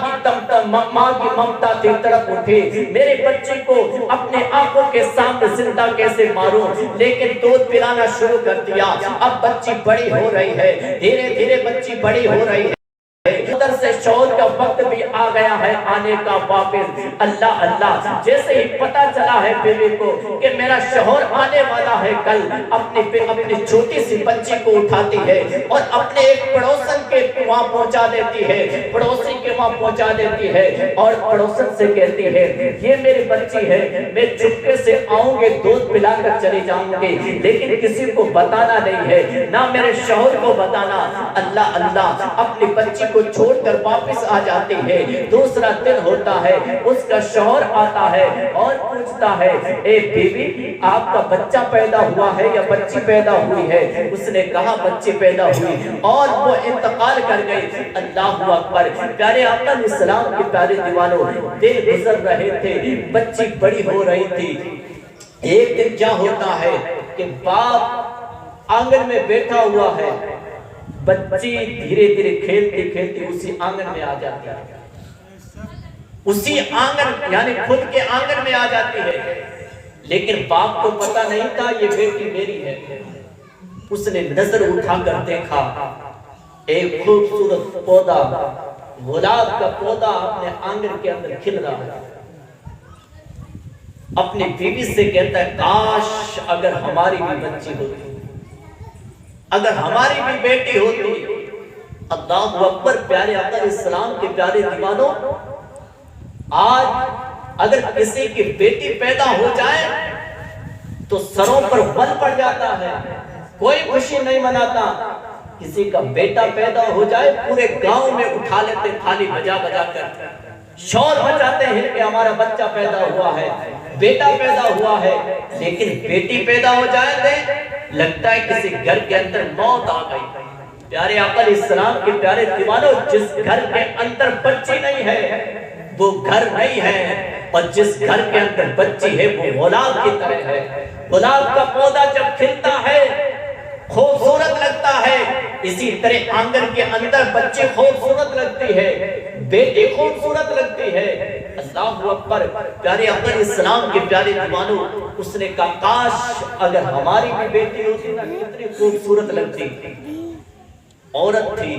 کی ممتا کی طرف اٹھی، میرے بچے کو اپنے آنکھوں کے سامنے زندہ کیسے ماروں، لیکن دودھ پلانا شروع کر دیا. اب بچی بڑی ہو رہی ہے، دھیرے دھیرے بچی بڑی ہو رہی ہے، ادھر سے شوہر کا وقت بھی آ گیا ہے آنے کا واپس. اللہ اللہ جیسے ہی پتا چلا ہے بیوی کو کہ میرا شوہر آنے والا ہے کل، اپنی چھوٹی سی بچی کو اٹھاتی ہے اور اپنے ایک پڑوسن کے وہاں پہنچا دیتی ہے، پڑوسی کے وہاں پہنچا دیتی ہے اور پڑوسن سے کہتی ہے یہ میری بچی ہے، میں چپکے سے آؤں گے دودھ پلا کر چلی جاؤں گی، لیکن کسی کو بتانا نہیں ہے، نہ میرے شوہر کو بتانا. اللہ اللہ اپنی بچی کو چھوڑ کر واپس آ جاتی ہے. دوسرا دن ہوتا ہے، اس کا شوہر آتا ہے اور پوچھتا ہے اے بیوی آپ کا بچہ پیدا ہوا ہے یا بچی پیدا ہوئی ہے؟ اس نے کہا بچی پیدا ہوئی اور وہ انتقال کر گئی. اللہ اکبر پیارے آقا علیہ السلام کے پیارے دیوانوں، دن گزر رہے تھے، بچی بڑی ہو رہی تھی. ایک دن کیا ہوتا ہے کہ باپ آنگن میں بیٹھا ہوا ہے، بچی دھیرے دھیرے کھیلتی کھیلتی اسی آنگن میں آ جاتی ہے، اسی آنگن یعنی خود کے آنگن میں آ جاتی ہے، لیکن باپ کو پتا نہیں تھا یہ بیٹی میری ہے. اس نے نظر اٹھا کر دیکھا ایک خوبصورت پودا، گلاب کا پودا اپنے آنگن کے اندر کھل رہا ہے. اپنی بیوی سے کہتا ہے کاش اگر ہماری بھی بچی ہوتی، اگر ہماری بھی بیٹی ہوتی. اللہ اکبر پیارے آقا علیہ السلام کے پیارے دیوانوں، آج اگر کسی کی بیٹی پیدا ہو جائے تو سروں پر بل پڑ جاتا ہے، کوئی خوشی نہیں مناتا. کسی کا بیٹا پیدا ہو جائے پورے گاؤں میں اٹھا لیتے تھالی بجا بجا کر، شور مچاتے ہیں کہ ہمارا بچہ پیدا ہوا ہے، بیٹا پیدا ہوا ہے. لیکن بیٹی پیدا ہو جائے تو لگتا ہے کسی گھر کے اندر موت آ گئی. پیارے آقا علیہ السلام کے پیارے دیوانوں، جس گھر کے اندر بچی نہیں ہے وہ گھر نہیں ہے، اور جس گھر کے اندر بچی ہے وہ گلاب کی طرح ہے. گلاب کا پودا جب کھلتا ہے خوبصورت لگتا ہے، اسی طرح آنگن کے اندر بچے خوبصورت لگتی ہے، بیٹی خوبصورت لگتی ہے. اللہ اکبر پیارے آقا علیہ السلام کے پیارے دیوانوں، اس نے کہا کاش اگر ہماری بھی بیٹی ہوتی نا کتنی خوبصورت لگتی. عورت تھی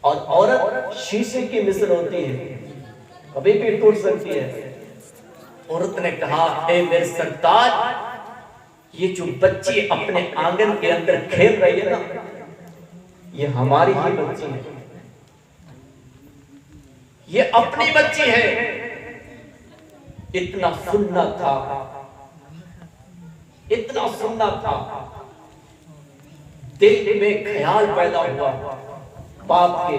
اور عورت شیشے کی مثل ہوتی ہے، کبھی بھی ٹوٹ سکتی ہے. عورت نے کہا اے میرے سرتاج، یہ جو بچی اپنے آنگن کے اندر کھیل رہی ہے نا یہ ہماری ہی بچی ہے، یہ اپنی بچی ہے. اتنا سننا تھا، اتنا سننا تھا. دل میں خیال پیدا ہوا باپ کے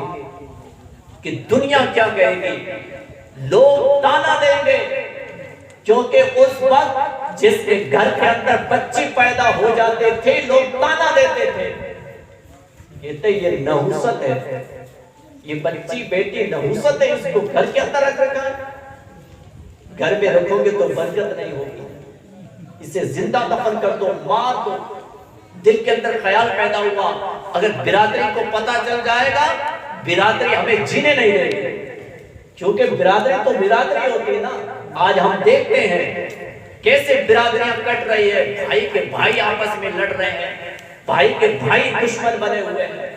کہ دنیا کیا کہے گی، لوگ تانا دیں گے، کیونکہ اس وقت جس کے گھر کے اندر بچی پیدا ہو جاتے تھے لوگ تانا دیتے تھے، کہتے یہ نحوست ہے، یہ بچی بیٹی نحوست ہے، اس کو گھر کے اندر رکھ رکھا ہے، گھر میں رکھو گے تو برکت نہیں ہوگی، اسے زندہ دفن کر دو، مار دو. دل کے اندر خیال پیدا ہوا اگر برادری کو پتا چل جائے گا برادری ہمیں جینے نہیں دے گی، کیونکہ برادری تو برادری ہوتی ہے نا. آج ہم دیکھتے ہیں کیسے برادریاں کٹ رہی ہے، بھائی کے بھائی آپس میں لڑ رہے ہیں، بھائی کے بھائی دشمن بنے ہوئے ہیں.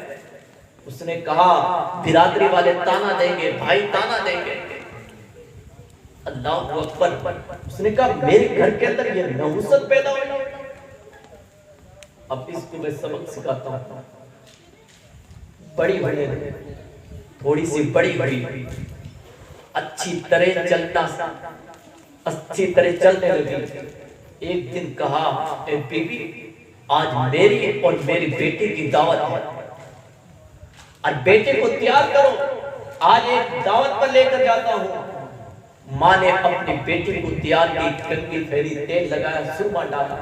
اس نے کہا برادری والے تانا دیں گے، بھائی تانا دیں گے. اللہ اکبر اس نے کہا میرے گھر کے اندر یہ نحوست پیدا ہوئی. اب اس کو میں سبق سکھاتا ہوں. بڑی بڑی تھوڑی سی بڑی بڑی اچھی طرح چلنا، اچھی طرح چلنے لگی. ایک دن کہا اے بیوی آج میری اور میری بیٹی کی دعوت ہے اور بیٹے کو تیار کرو، آج ایک دعوت پر لے کر جاتا ہوں. ماں نے اپنی بیٹی کو تیار کی، کنگھی پھیری، تیل لگایا، سرما ڈالا،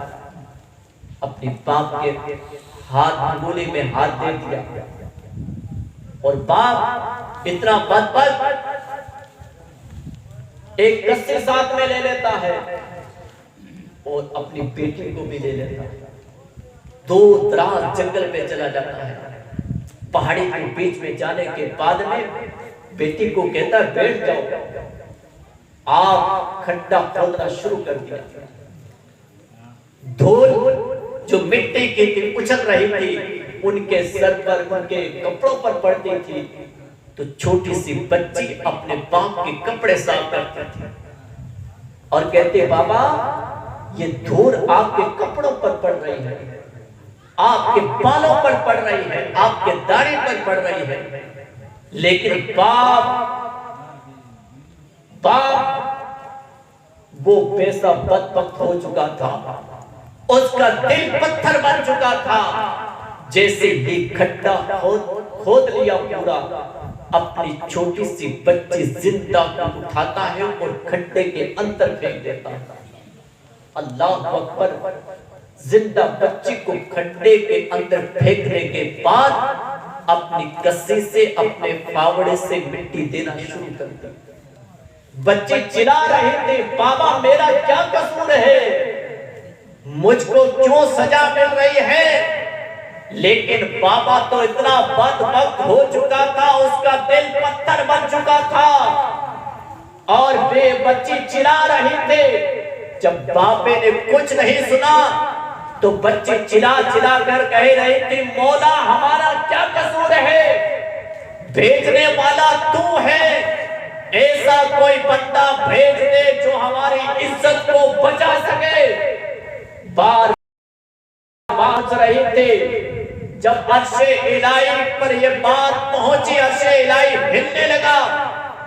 اپنی باپ کے ہاتھ انگلی میں ہاتھ دے دیا، اور باپ اتنا بدبخت ایک کسی ساتھ میں لے لیتا ہے اور اپنی بیٹی کو بھی لے لیتا ہے، دور دراز جنگل میں چلا جاتا ہے۔ پہاڑی کے بیچ میں جانے کے بعد میں بیٹی کو کہتا ہے بیٹھ جاؤ، آپ کھڈا کھودنا شروع کر دیا، دھول جو مٹی کی تھی اچھل رہی تھی، ان کے سر پر، ان کے کپڑوں پر پڑتی تھی، تو چھوٹی سی بچی اپنے باپ کے کپڑے صاف کرتی تھی اور کہتے بابا یہ دھول آپ کے کپڑوں پر پڑ رہی ہے، آپ کے بالوں پر پڑ رہی ہے، آپ کے داڑھی پر پڑ رہی ہے، لیکن باپ وہ پیسہ بدبخت ہو چکا تھا، اس کا دل پتھر بن چکا تھا، جیسے ہی کھڈا کھود لیا پورا، اپنی چھوٹی سی بچی زندہ کو اٹھاتا ہے اور کھڈے کے اندر پھینک دیتا ہے۔ اللہ اکبر، زندہ بچی کو کھڈے کے اندر پھینکنے کے بعد اپنی کسی سے، اپنے پھاوڑے سے مٹی دینا شروع کر دیا۔ بچے چلا رہے تھے بابا میرا کیا قصور ہے، مجھ کو کیوں سزا مل رہی ہے، لیکن بابا تو اتنا بدبخت ہو چکا تھا، اس کا دل پتھر بن چکا تھا، اور بے بچی چلا رہی تھے۔ جب باپے نے کچھ نہیں سنا تو بچی چلا چلا کر کہہ رہی تھی مولا ہمارا کیا قصور ہے، بھیجنے والا تو ہے، ایسا کوئی بندہ بھیج دے جو ہماری عزت کو بچا سکے۔ بار پہنچ رہی تھی، جب عرش الہی پر یہ بات پہنچی، عرش الہی ہلنے لگا،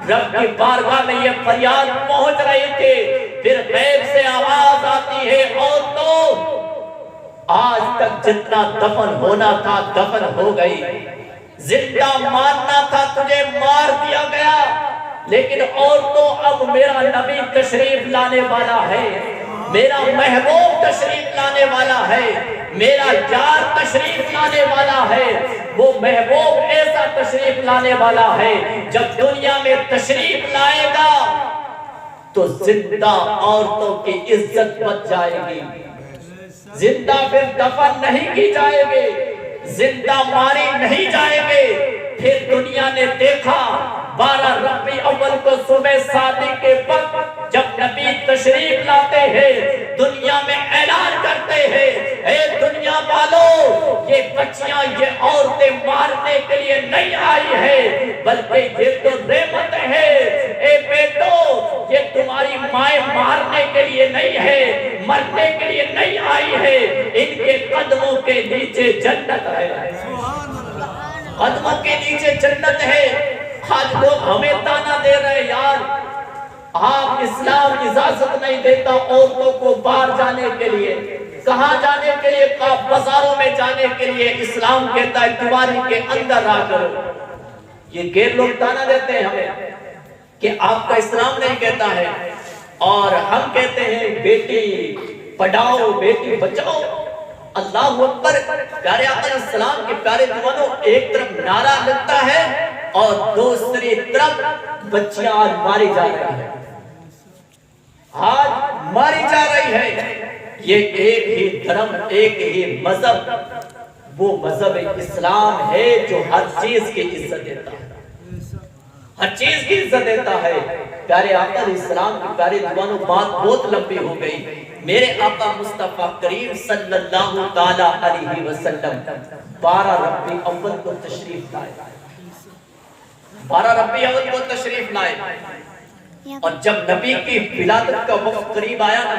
رب کی بارگاہ میں یہ فریاد پہنچ رہی تھی، پھر غیب سے آواز آتی ہے اور تو آج تک جتنا دفن ہونا تھا دفن ہو گئی، زندہ مارنا تھا تجھے مار دیا گیا، لیکن اور تو اب میرا نبی تشریف لانے والا ہے، میرا محبوب تشریف لانے والا ہے، میرا یار تشریف لانے والا ہے، وہ محبوب ایسا تشریف لانے والا ہے جب دنیا میں تشریف لائے گا تو زندہ عورتوں کی عزت بچ جائے گی، زندہ پھر دفن نہیں کی جائے گی، زندہ ماری نہیں جائے گی۔ پھر دنیا نے دیکھا 12 ربیع اول کو صبح شادی کے وقت جب نبی تشریف لاتے ہیں، دنیا میں اعلان کرتے ہیں اے دنیا والو یہ بچیاں یہ عورتیں مارنے کے لیے نہیں آئی ہیں بلکہ یہ تو رحمت ہے، اے بیٹو یہ تمہاری مائیں مارنے کے لیے نہیں ہے، مرنے کے لیے نہیں آئی ہے، ان کے قدموں کے نیچے جنت ہے، قدموں کے نیچے جنت ہے۔ آج لوگ ہمیں تانا دے رہے یار آپ اسلام اجازت نہیں دیتا عورتوں کو باہر جانے کے لیے، کہاں جانے کے لیے، بازاروں میں جانے کے لیے، اسلام کہتا ہے دیواری کے اندر آ کرو۔ یہ غیر لوگ تانا دیتے ہیں ہمیں کہ آپ کا اسلام نہیں کہتا ہے، اور ہم کہتے ہیں بیٹی پڑھاؤ بیٹی بچاؤ۔ اللہ اکبر، پیارے آقا علیہ السلام کے پیارے دیوانوں، ایک طرف نعرہ لگتا ہے اور دوسری طرف بچیاں آج ماری جا رہی ہیں، آج ماری جا رہی ہے۔ یہ ایک ہی دھرم، ایک ہی مذہب، وہ مذہب اسلام ہے جو ہر چیز کی عزت دیتا ہے، ہر چیز کی عزت دیتا ہے۔ پیارے آقا علیہ السلام کی پیارے دیوانوں، بات بہت لمبی ہو گئی۔ میرے آقا مصطفیٰ کریم صلی اللہ تعالیٰ علیہ وسلم 12 ربیع اول کو تشریف لائے، 12 ربیع اول کو تشریف لائے، اور جب نبی کی ولادت کا وقت قریب آیا نا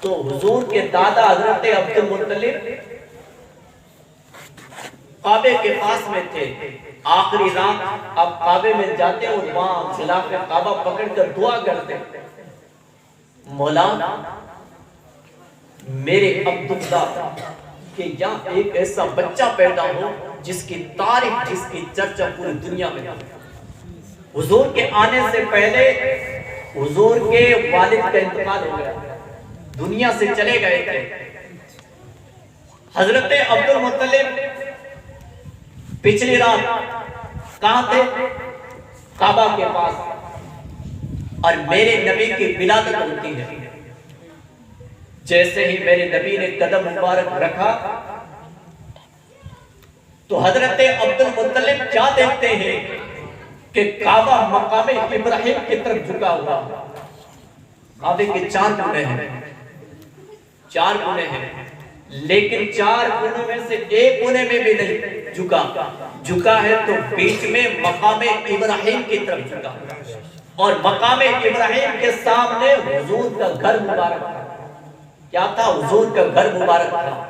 تو حضور کے دادا حضرت عبد المطلب کعبے کے پاس میں تھے۔ آخری رات اب کعبے میں جاتے اور وہاں خلاف کعبہ پکڑ کر دعا کرتے، مولا میرے عبداللہ کہ یہاں ایک ایسا بچہ پیدا ہو جس کی تاریخ، جس کی چرچہ پوری دنیا میں ہو۔ حضور کے آنے سے پہلے حضور کے والد کا انتقال ہو گیا، دنیا سے چلے گئے تھے۔ حضرت عبد المطلب پچھلی رات کہاں تھے؟ کعبہ کے پاس، اور میرے نبی کی ولادت ہوتی ہے۔ جیسے ہی میرے نبی نے قدم مبارک رکھا تو حضرت عبد المطلب کیا دیکھتے ہیں کہ کعبہ مقام ابراہیم کی طرف جھکا ہوا۔ کعبے کے 4 کونے ہیں، 4 کونے ہیں، لیکن 4 کونوں میں سے ایک کونے میں بھی نہیں جھکا ہے تو بیچ میں مقام ابراہیم کی طرف جھکا، اور مقام ابراہیم کے سامنے حضور کا گھر مبارک تھا۔ کیا تھا؟ حضور کا گھر مبارک تھا۔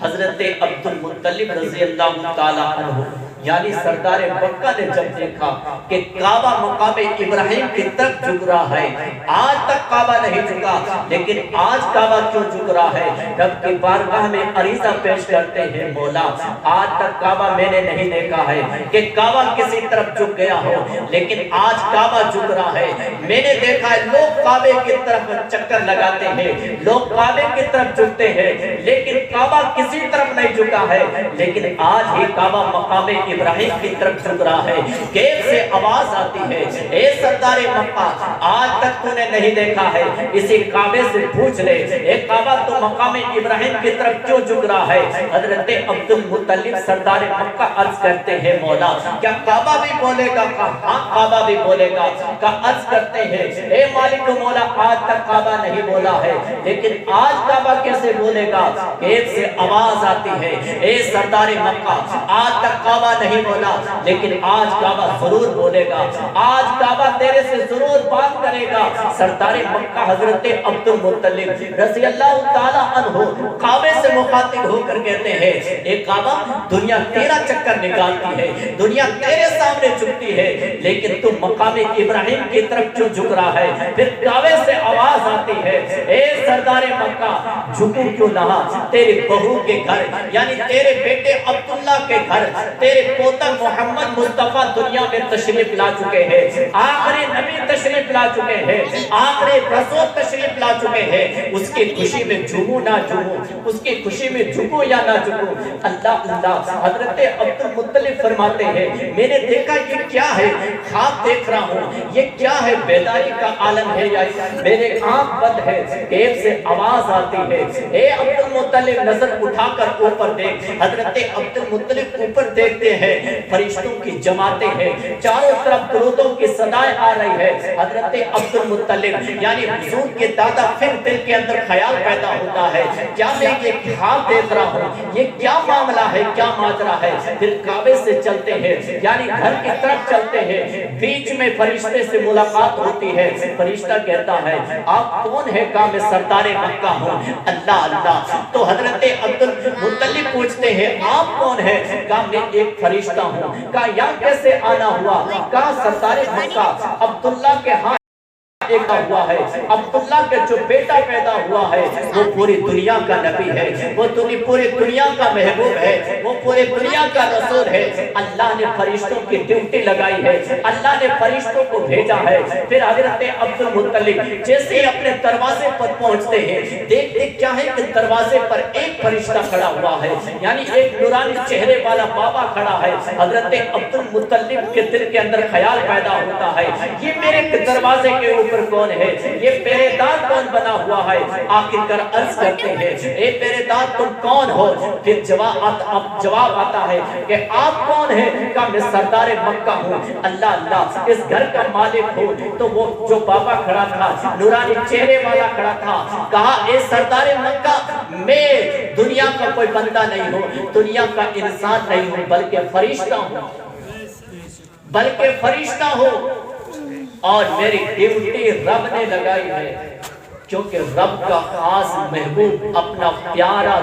حضرت عبد المطلب رضی اللہ تعالیٰ عنہ یعنی سردار مکہ نے جب دیکھا کہ کعبہ مقام ابراہیم کی طرف جھک رہا ہے، آج تک کعبہ نہیں جھکا، لیکن آج کعبہ کیوں جھک رہا ہے؟ رب کی بارگاہ میں عریضہ پیش کرتے ہیں، مولا آج تک کعبہ میں نے نہیں دیکھا ہے کہ کعبہ کسی طرف جھک گیا ہو، لیکن آج کعبہ جھک رہا ہے۔ میں نے دیکھا ہے لوگ کعبے کی طرف چکر لگاتے ہیں، لوگ کعبے کی طرف جھکتے ہیں، لیکن کعبہ کسی طرف نہیں جھکا ہے، لیکن آج ہی کعبہ مقام ابراہیم کی طرف جھک رہا ہے۔ غیب سے آواز آتی ہے، اے سردار مکہ آج تک تو نے نہیں دیکھا ہے، اسی کعبے سے پوچھ لے اے کعبہ تو مقام ابراہیم کی طرف کیوں جھک رہا ہے؟ حضرت عبد المطلب سردار مکہ عرض کرتے ہیں، مولا کیا کعبہ بھی بولے گا؟ ہاں کعبہ بھی بولے گا۔ کا عرض کرتے ہیں، اے مالک مولا آج تک کعبہ نہیں بولا ہے، لیکن آج کعبہ کیسے بولے گا؟ غیب سے آواز آتی ہے، اے سردار مکہ آج تک کعبہ نہیں بولا، لیکن آج کعبہ ضرور بولے گا، آج کعبہ تیرے سے ضرور بات کرے گا۔ سردار مکہ حضرت عبد المطلب رضی اللہ تعالیٰ عنہ کعبے سے مخاطب ہو کر کہتے ہیں، اے کعبہ دنیا تیرا چکر نکالتی ہے، دنیا تیرے سامنے جھکتی ہے، لیکن تم مقام ابراہیم کی طرف کیوں جھک رہا ہے؟ پھر کعبے سے آواز آتی ہے، اے سردار مکہ جھکو کیوں نہ؟ تیرے بہو کے گھر یعنی تیرے بیٹے عبداللہ کے گھر تیرے پوتا محمد مصطفیٰ دنیا میں تشریف لا چکے ہیں، آخری نبی تشریف لا چکے ہیں، آخری رسول تشریف لا چکے ہیں، اس کی خوشی میں جھومو نہ جھومو، اس کی خوشی میں جھکو یا نہ جھکو؟ اللہ اللہ حضرت عبد المطلب فرماتے ہیں، میں نے دیکھا یہ کیا ہے؟ خواب دیکھ رہا ہوں، یہ کیا ہے؟ بیداری کا عالم ہے یا میرے آنکھ بند ہے؟ غیب سے آواز آتی ہے، اے عبد المطلب نظر اٹھا کر اوپر دیکھ۔ حضرت عبد المطلب اوپر دیکھتے ہیں، فرشتوں کی جماعتیں ہیں، چاروں طرف درودوں کی صدائیں آ رہی ہے۔ حضرت عبد المطلب یعنی حضور کے دادا پھر دل کے اندر خیال پیدا ہوتا ہے، کیا میں یہ خواب دیکھ رہا ہوں؟ یہ کیا معاملہ ہے؟ کیا ماجرا ہے؟ پھر کعبے سے چلتے ہیں یعنی گھر کی طرف چلتے ہیں، بیچ میں فرشتے سے ملاقات ہوتی ہے۔ فرشتہ کہتا ہے، آپ کون ہے؟ کہا میں سردار مکہ ہوں۔ اللہ اللہ تو حضرت عبد المطلب پوچھتے ہیں، آپ کون ہیں؟ کہا میں ایک فرشتہ ہوں۔ کہا یہاں کیسے آنا ہوا؟ کہا سردار مکہ عبداللہ کے ہاں ایک ہوا ہے، عبداللہ کا جو بیٹا پیدا ہوا ہے وہ پوری دنیا کا نبی ہے، وہ پوری دنیا کا محبوب ہے، وہ پوری دنیا کا رسول ہے۔ اللہ نے فرشتوں کی ڈیوٹی لگائی ہے، اللہ نے فرشتوں کو بھیجا ہے۔ پھر حضرت عبد المطلب جیسے ہی اپنے دروازے پر پہنچتے ہیں، دیکھتے کیا ہے کہ دروازے پر ایک فرشتہ کھڑا ہوا ہے، یعنی ایک نورانی چہرے والا بابا کھڑا ہے۔ حضرت عبد المطلب کے دل کے اندر خیال پیدا ہوتا ہے، یہ میرے دروازے کے اوپر کون ہے؟ یہ پہرے دار کون بنا ہوا ہے؟ آخر کر عرض کرتے ہیں، اے پہرے دار تم کون ہو؟ پھر جواب آتا ہے کہ آپ کون ہیں؟ کہا میں سردار مکہ ہوں۔ اللہ اللہ اس گھر کا مالک ہو تو وہ جو بابا کھڑا تھا نورانی چہرے والا کھڑا تھا، کہا اے سردار مکہ میں دنیا کا کوئی بندہ نہیں ہوں، دنیا کا انسان نہیں ہوں، بلکہ فرشتہ ہوں، بلکہ فرشتہ ہوں، اور میری ڈیوٹی رب نے لگائی ہے، کیونکہ رب کا خاص محبوب اپنا پیارا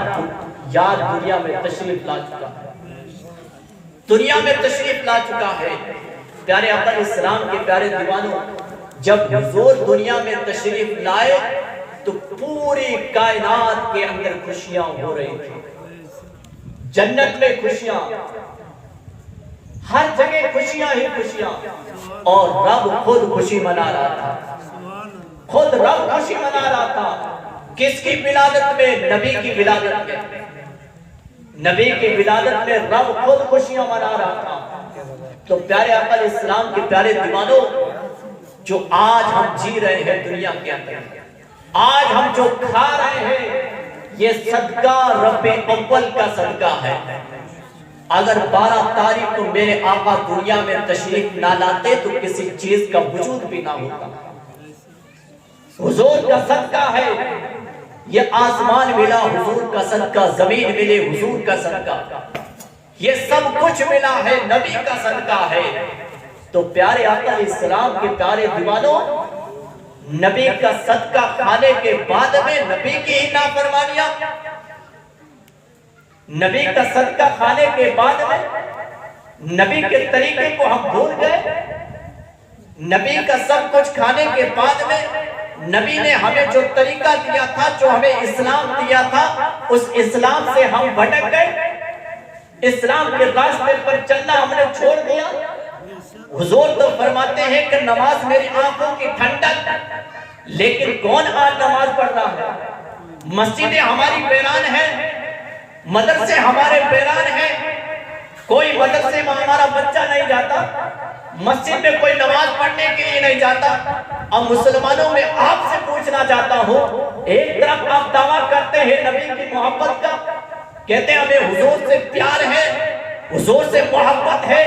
یاد دنیا میں تشریف لا چکا ہے، دنیا میں تشریف لا چکا ہے۔ پیارے آقا اسلام کے پیارے دیوانوں، جب حضور دنیا میں تشریف لائے تو پوری کائنات کے اندر خوشیاں ہو رہی تھی، جنت میں خوشیاں، ہر جگہ خوشیاں ہی خوشیاں، اور رب خود خوشی منا رہا تھا۔ خود رب خوشی منا رہا تھا کس کی ولادت میں؟ نبی کی ولادت میں. نبی کی ولادت میں رب خود خوشیاں منا رہا تھا. تو پیارے آقا علیہ السلام کے پیارے دیوانوں، جو آج ہم جی رہے ہیں دنیا کے اندر، آج ہم جو کھا رہے ہیں، یہ صدقہ رب اول کا صدقہ ہے. اگر 12 تاریخ کو میرے آقا دنیا میں تشریف نہ لاتے تو کسی چیز کا وجود بھی نہ ہوتا. حضور کا صدقہ ہے، یہ آسمان ملا حضور کا صدقہ، زمین ملے حضور کا صدقہ، یہ سب کچھ ملا ہے نبی کا صدقہ ہے. تو پیارے آقا علیہ السلام کے پیارے دیوانوں، نبی کا صدقہ کھانے کے بعد میں نبی کی ہی نافرمانیاں، نبی کا صدقہ کھانے کے بعد میں نبی کے طریقے کو ہم بھول گئے. نبی کا سب کچھ کھانے کے بعد میں نبی نے ہمیں جو طریقہ دیا تھا، جو ہمیں اسلام دیا تھا، اس اسلام سے ہم بھٹک گئے. اسلام کے راستے پر چلنا ہم نے چھوڑ دیا. حضور تو فرماتے ہیں کہ نماز میری آنکھوں کی ٹھنڈک، لیکن کون آج نماز پڑھ رہا ہے؟ مسجدیں ہماری ویران ہیں، مدرسے ہمارے ویران ہیں. کوئی مدرسے میں ہمارا بچہ نہیں جاتا، مسجد میں کوئی نماز پڑھنے کے لیے نہیں جاتا. اب مسلمانوں میں آپ سے پوچھنا چاہتا ہوں، ایک طرف آپ دعویٰ کرتے ہیں نبی کی محبت کا، کہتے ہیں ہمیں حضور سے پیار ہے، حضور سے محبت ہے،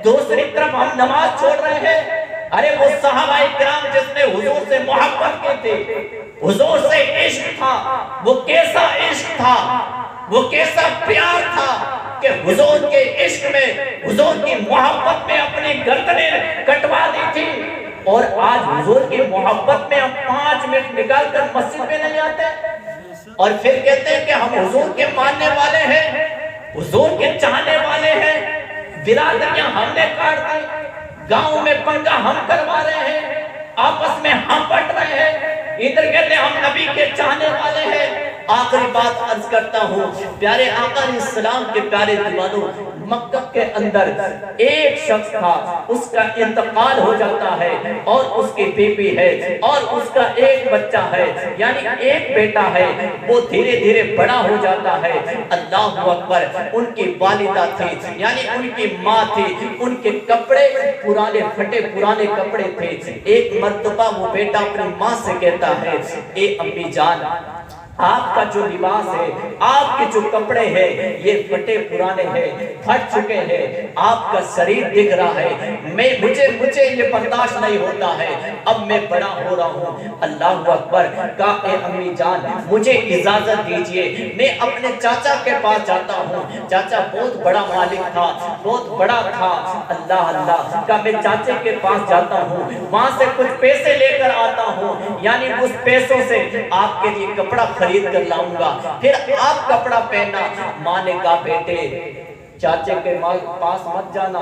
دوسری طرف ہم نماز چھوڑ رہے ہیں. ارے وہ صحابہ کرام جس نے حضور سے محبت کی تھی، حضور سے عشق تھا، وہ کیسا عشق تھا، وہ کیسا پیار تھا کہ حضور کے عشق میں، حضور کی محبت میں اپنی گردنیں کٹوا دی تھی. اور آج حضور کی محبت میں ہم 5 منٹ نکال کر مسجد میں نہیں آتے اور پھر کہتے ہیں کہ ہم حضور کے ماننے والے ہیں، حضور کے چاہنے والے ہیں. برادریاں ہم نے کاٹ دی، گاؤں میں پنگا ہم کروا رہے ہیں، آپس میں ہم بٹ رہے ہیں. ادھر کہتے ہیں ہم نبی کے چاہنے والے ہیں. آخری بات عرض کرتا ہوں، پیارے آقا علیہ السلام کے پیارے دیوانوں، مکہ کے اندر ایک شخص تھا، اس کا انتقال ہو جاتا ہے اور اس کی بیوی ہے اور اس کا ایک بچہ ہے، یعنی ایک بیٹا ہے. وہ دھیرے دھیرے بڑا ہو جاتا ہے. اللہ اکبر. ان کی والدہ تھی، یعنی ان کی ماں تھی، ان کے کپڑے پرانے پھٹے پرانے کپڑے تھے. ایک مرتبہ وہ بیٹا اپنی ماں سے کہتا ہے، اے امی جان، آپ کا جو لباس ہے، آپ کے جو کپڑے ہیں، یہ پھٹے پرانے ہیں، پھٹ چکے ہیں، آپ کا شریر دکھ رہا ہے، مجھے یہ برداشت نہیں ہوتا ہے، اب میں بڑا ہو رہا ہوں. اللہ اکبر. کہا اے امی جان مجھے اجازت دیجئے، میں اپنے چاچا کے پاس جاتا ہوں. چاچا بہت بڑا مالک تھا، بہت بڑا تھا. اللہ اللہ. کہا میں چاچے کے پاس جاتا ہوں، وہاں سے کچھ پیسے لے کر آتا ہوں، یعنی اس پیسوں سے آپ کے لیے کپڑا خرید کر لاؤں گا، پھر آپ کپڑا پہننا. ماں نے کہا بیٹے چاچے کے پاس مت جانا،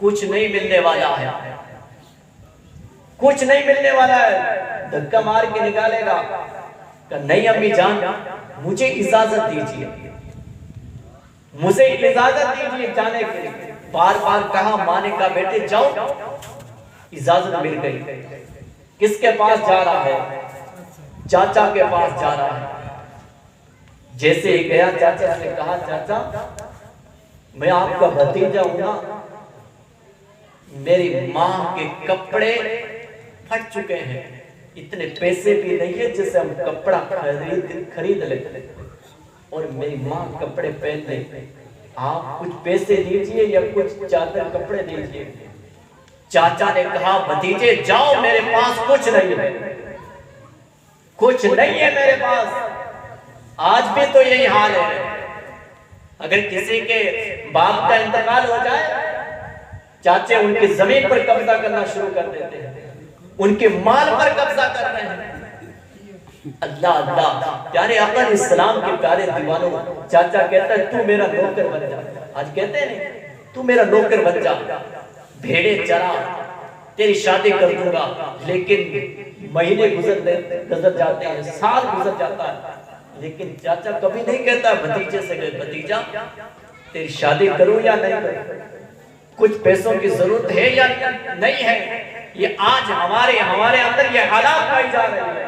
کچھ نہیں ملنے والا ہے، کچھ نہیں ملنے والا ہے. دھکا مار کے نکالے گا. کہ نہیں امی جان مجھے اجازت دیجیے، مجھے اجازت دیجیے جانے کے لیے. بار بار کہا. ماں نے کہا بیٹے جاؤ. اجازت مل گئی. کس کے پاس جا رہا ہے؟ چاچا کے پاس جا رہا ہے. جیسے ہی گیا چاچا نے کہا چاچا میں آپ کا بھتیجا ہوں نا، میری ماں کے کپڑے پھٹ چکے ہیں، اتنے پیسے بھی نہیں ہے جس سے ہم کپڑا خرید لیں اور میری ماں کپڑے پہن لیں. آپ کچھ پیسے دیجئے یا کچھ چادر کپڑے دیجئے. چاچا نے کہا بھتیجے جاؤ، میرے پاس کچھ نہیں ہے، کچھ نہیں ہے میرے پاس. آج بھی تو یہی حال ہے. اگر کسی کے باپ کا انتقال ہو جائے، چاچے ان کی زمین پر قبضہ کرنا شروع کر دیتے ہیں، ان کے مال پر قبضہ کر رہے ہیں. اللہ اللہ. پیارے آقا علیہ السلام کے پیارے دیوانوں، چاچا کہتا ہے تو میرا نوکر بن جا. آج کہتے ہیں تو میرا نوکر بن جا، بھیڑے چرا، تیری شادی کر دوں گا. لیکن مہینے گزر جاتے ہیں، سال گزر جاتا ہے، لیکن چاچا کبھی نہیں کہتا بھتیجے سے کہ بھتیجا تیری شادی کروں یا نہیں کروں. کچھ پیسوں کی ضرورت ہے یا نہیں ہے؟ یہ آج ہمارے اندر یہ حالات پائی جا رہے ہیں۔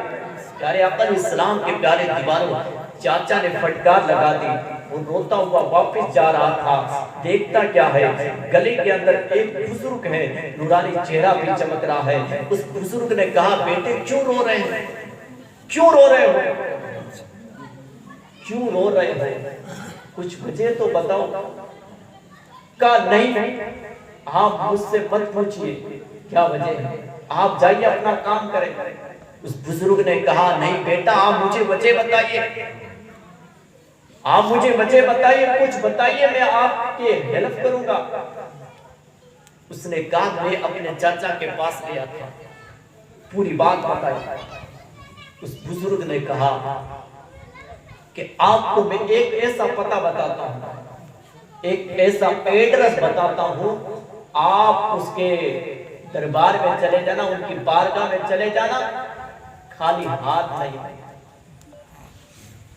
پیارے آقا علیہ السلام کے پیارے دیوانوں، چاچا نے پھٹکار لگا دی، وہ روتا ہوا واپس جا رہا تھا۔ دیکھتا کیا ہے، گلی کے اندر ایک بزرگ ہے، نورانی چہرہ بھی چمک رہا ہے۔ اس بزرگ نے کہا بیٹے کیوں رو رہے ہیں؟ کیوں رو رہے ہو؟ کیوں رو رہے ہو؟ کچھ وجہ تو بتاؤ۔ کہا نہیں، آپ مجھ سے مت پوچھئے کیا وجہ ہے، آپ جائیے اپنا کام کریں۔ اس بزرگ نے کہا نہیں بیٹا، آپ مجھے وجہ بتائیے، آپ مجھے وجہ بتائیے، کچھ بتائیے، میں آپ کے ہیلپ کروں گا۔ اس نے کہا میں اپنے چاچا کے پاس گیا تھا، پوری بات بتائی۔ اس بزرگ نے کہا کہ آپ کو میں ایک ایسا پتہ بتاتا ہوں، ایک ایسا ایڈریس بتاتا ہوں، آپ اس کے دربار میں چلے جانا، ان کی بارگاہ میں چلے جانا، خالی ہاتھ نہیں،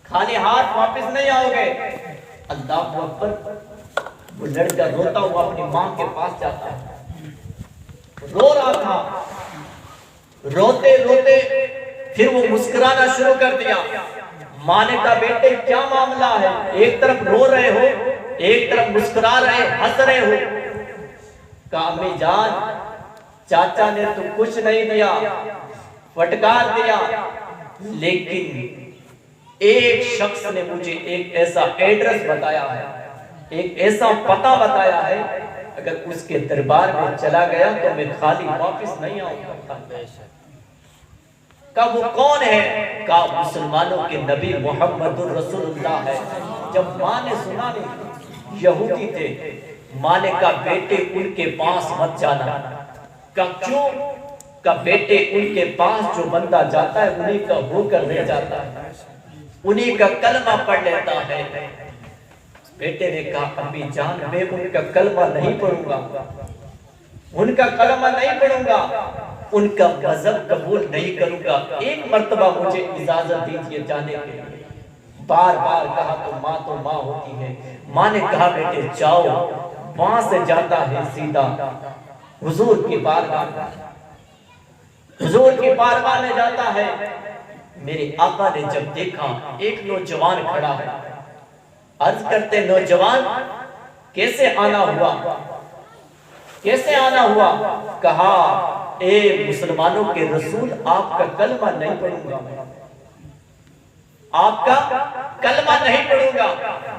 خالی ہاتھ واپس نہیں آؤ گے۔ اللہ اکبر۔ وہ لڑکا روتا ہوا اپنی ماں کے پاس جاتا ہے، رو رہا تھا، روتے روتے پھر وہ مسکرانا شروع کر دیا۔ ماں نے کہا بیٹے کیا معاملہ ہے، ایک طرف رو رہے ہو، ایک طرف مسکرا رہے، ہنس رہے ہو؟ کہا امی جان، چاچا نے تو کچھ نہیں دیا، پھٹکار دیا، لیکن ایک شخص نے مجھے ایک ایسا ایڈریس بتایا ہے، ایک ایسا پتہ بتایا ہے، اگر اس کے دربار میں چلا گیا تو میں خالی واپس نہیں آؤں گا۔ کہا وہ کون ہے؟ کہا مسلمانوں کے نبی محمد الرسول اللہ ہے۔ جب ماں نے سنا نہیں، یہودی تھے، ماں نے کہا بیٹے ان کے پاس مت جانا۔ کہا کیوں؟ کہا بیٹے ان کے پاس جو بندہ جاتا ہے انہی کا ہو کر رہ جاتا ہے، انہی کا کلمہ پڑھ لیتا ہے۔ بیٹے نے کہا امی جان میں ان کا کلمہ نہیں پڑھوں گا، ان کا کلمہ نہیں پڑھوں گا، ان کا مذہب قبول نہیں کروں گا، ایک مرتبہ مجھے اجازت دیجئے جانے کے لیے۔ بار بار کہا تو ماں ہوتی ہے۔ ماں نے کہا بیٹے جاؤ۔ وہاں سے جاتا ہے سیدھا حضور کی بارگاہ، حضور کی بارگاہ میں جاتا ہے۔ میرے آقا نے جب دیکھا ایک نوجوان کھڑا ہے، عرض کرتے نوجوان کیسے آنا ہوا، کیسے آنا ہوا؟ کہا اے مسلمانوں کے رسول آپ کا کلمہ نہیں پڑھوں گا، آپ کا کلمہ نہیں پڑھوں گا۔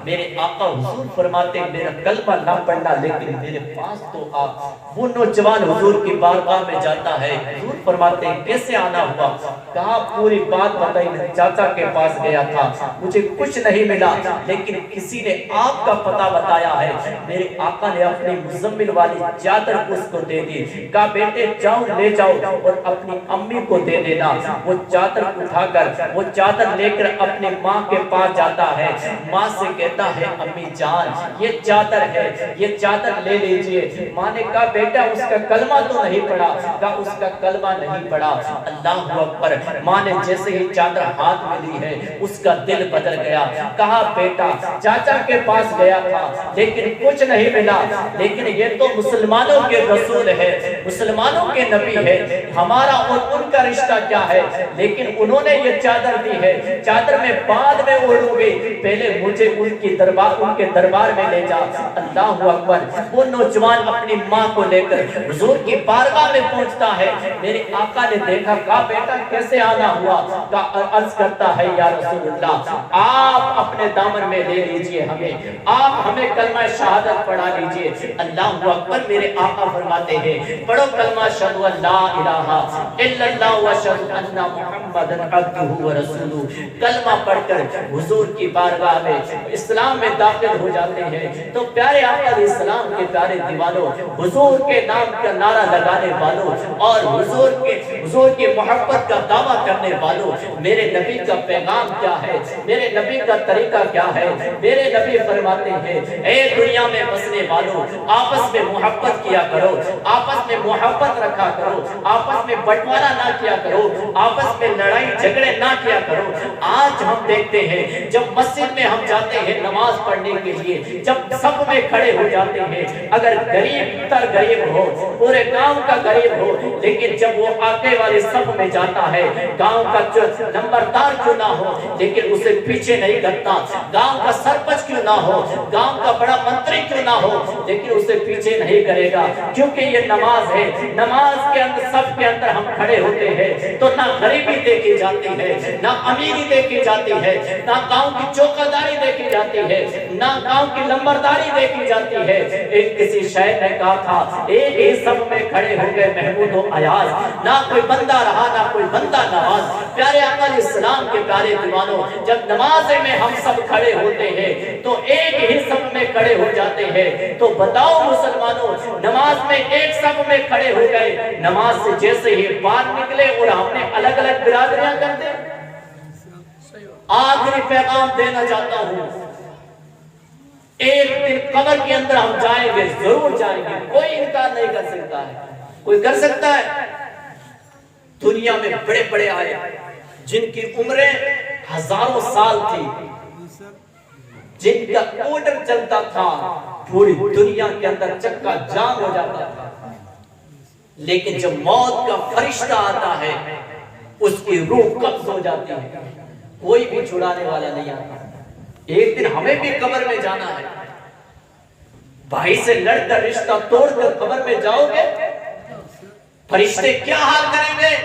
میرے آقا حضور فرماتے میرا کلمہ نہ پڑھنا لیکن میرے پاس تو آپ۔ وہ نوجوان حضور کی بارگاہ میں جاتا ہے، حضور فرماتے کیسے آنا ہوا؟ کہا پوری بات بتائی، میں چاچا کے پاس گیا تھا، مجھے کچھ نہیں ملا لیکن کسی نے آپ کا پتہ بتایا ہے۔ میرے آقا نے اپنی مزمل والی چادر اس کو دے دی، کہا بیٹے جاؤ لے جاؤ اور اپنی امی کو دے دینا۔ وہ چادر اٹھا کر، وہ چادر لے کر اپنے ماں کے پاس جاتا ہے، ماں سے کہتا ہے امی جان یہ چادر ہے، یہ چادر لے لیجئے۔ ماں نے کہا بیٹا اس کا کلمہ تو نہیں پڑھا؟ کہا اس کا کلمہ نہیں پڑھا۔ اللہ اکبر۔ ماں نے جیسے ہی چادر ہاتھ میں لی ہے اس کا دل بدل گیا۔ کہا بیٹا چاچا کے پاس گیا تھا لیکن کچھ نہیں ملا، لیکن یہ تو مسلمانوں کے رسول ہے، مسلمانوں کے نبی ہے، ہمارا اور ان کا رشتہ کیا ہے؟ لیکن انہوں نے یہ چادر دی ہے، چادر میں بعد میں اوڑھوں گی، پہلے مجھے ان کے دربار میں لے جا۔ اللہ اکبر۔ وہ نوجوان اپنی ماں کو لے کر حضور کی بارگاہ میں پہنچتا ہے۔ میرے آقا نے دیکھا، کہا بیٹا کیسے آنا ہوا؟ عرض کرتا ہے یا رسول اللہ آپ اپنے دامن میں لے لیجئے ہمیں، آپ ہمیں کلمہ شہادت پڑھا لیجئے۔ اللہ اکبر۔ میرے آقا فرماتے ہیں پڑھو کلمہ اشہد ان لا الہ الا اللہ واشہد ان محمدًا عبدہ ورسولہ۔ کلمہ پڑھ کر حضور کی بارگاہ میں اسلام میں داخل ہو جاتے ہیں تو پیارے آقا علیہ السلام کے پیارے دیوانوں، حضور کے نام کا نعرہ لگانے والوں اور حضور کی محبت کا دعویٰ کرنے والوں، میرے نبی کا پیغام کیا ہے، میرے نبی کا طریقہ کیا ہے؟ میرے نبی فرماتے ہیں اے دنیا میں بسنے والوں آپس میں محبت کیا کرو، آپس میں محبت رکھا کرو، آپس میں بٹوارا نہ کیا کرو، آپس میں لڑائی جھگڑے نہ کیا کرو۔ آج ہم دیکھتے ہیں جب مسجد میں ہم جاتے ہیں نماز پڑھنے کے لیے، جب صف میں کھڑے ہو جاتے ہیں، اگر غریب تر غریب ہو، پورے گاؤں کا غریب ہو، لیکن جب وہ آگے والے صف میں جاتا ہے، گاؤں کا نمبردار کیوں نہ ہو لیکن اسے پیچھے نہیں کرتا، گاؤں کا سرپنچ کیوں نہ ہو، گاؤں کا بڑا منتری کیوں نہ ہو، لیکن اسے پیچھے نہیں کرے گا، کیونکہ یہ نماز ہے۔ نماز کے اندر صف کے اندر ہم کھڑے ہوتے ہیں تو نہ غریبی دیکھی جاتی ہے، نہ امیری دیکھی جاتی ہے، نہ گاؤں کی چوکیداری دیکھی جاتی ہے، نہ گاؤں کی لمبرداری دیکھی جاتی ہے۔ ایک کسی شاعر نے کہا تھا ایک ہی صف میں کھڑے ہو گئے محمود و ایاز، نہ کوئی بندہ رہا نہ کوئی بندہ نواز۔ پیارے آقا علیہ السلام کے پیارے دیوانوں، جب نماز میں ہم سب کھڑے ہوتے ہیں تو ایک ہی صف میں کھڑے ہو جاتے ہیں، تو بتاؤ مسلمانوں، نماز میں ایک صف میں کھڑے ہو گئے، نماز سے جیسے ہی باہر نکلے اور ہم نے الگ الگ برادریاں کر دیں۔ آخری پیغام دینا چاہتا ہوں، ایک دن قبر کے اندر ہم جائیں گے، ضرور جائیں گے، کوئی انکار نہیں کر سکتا ہے۔ کوئی کر سکتا ہے؟ دنیا میں بڑے بڑے آئے جن کی عمریں ہزاروں سال تھی، جن کا آرڈر چلتا تھا، پوری دنیا کے اندر چکا جام ہو جاتا تھا، لیکن جب موت کا فرشتہ آتا ہے اس کی روح قبض ہو جاتی ہے، کوئی بھی چھڑانے والا نہیں آتا۔ ایک دن ہمیں بھی قبر میں جانا ہے، بھائی سے لڑ کر رشتہ توڑ کر قبر میں جاؤ گے، فرشتے کیا حال کریں گے؟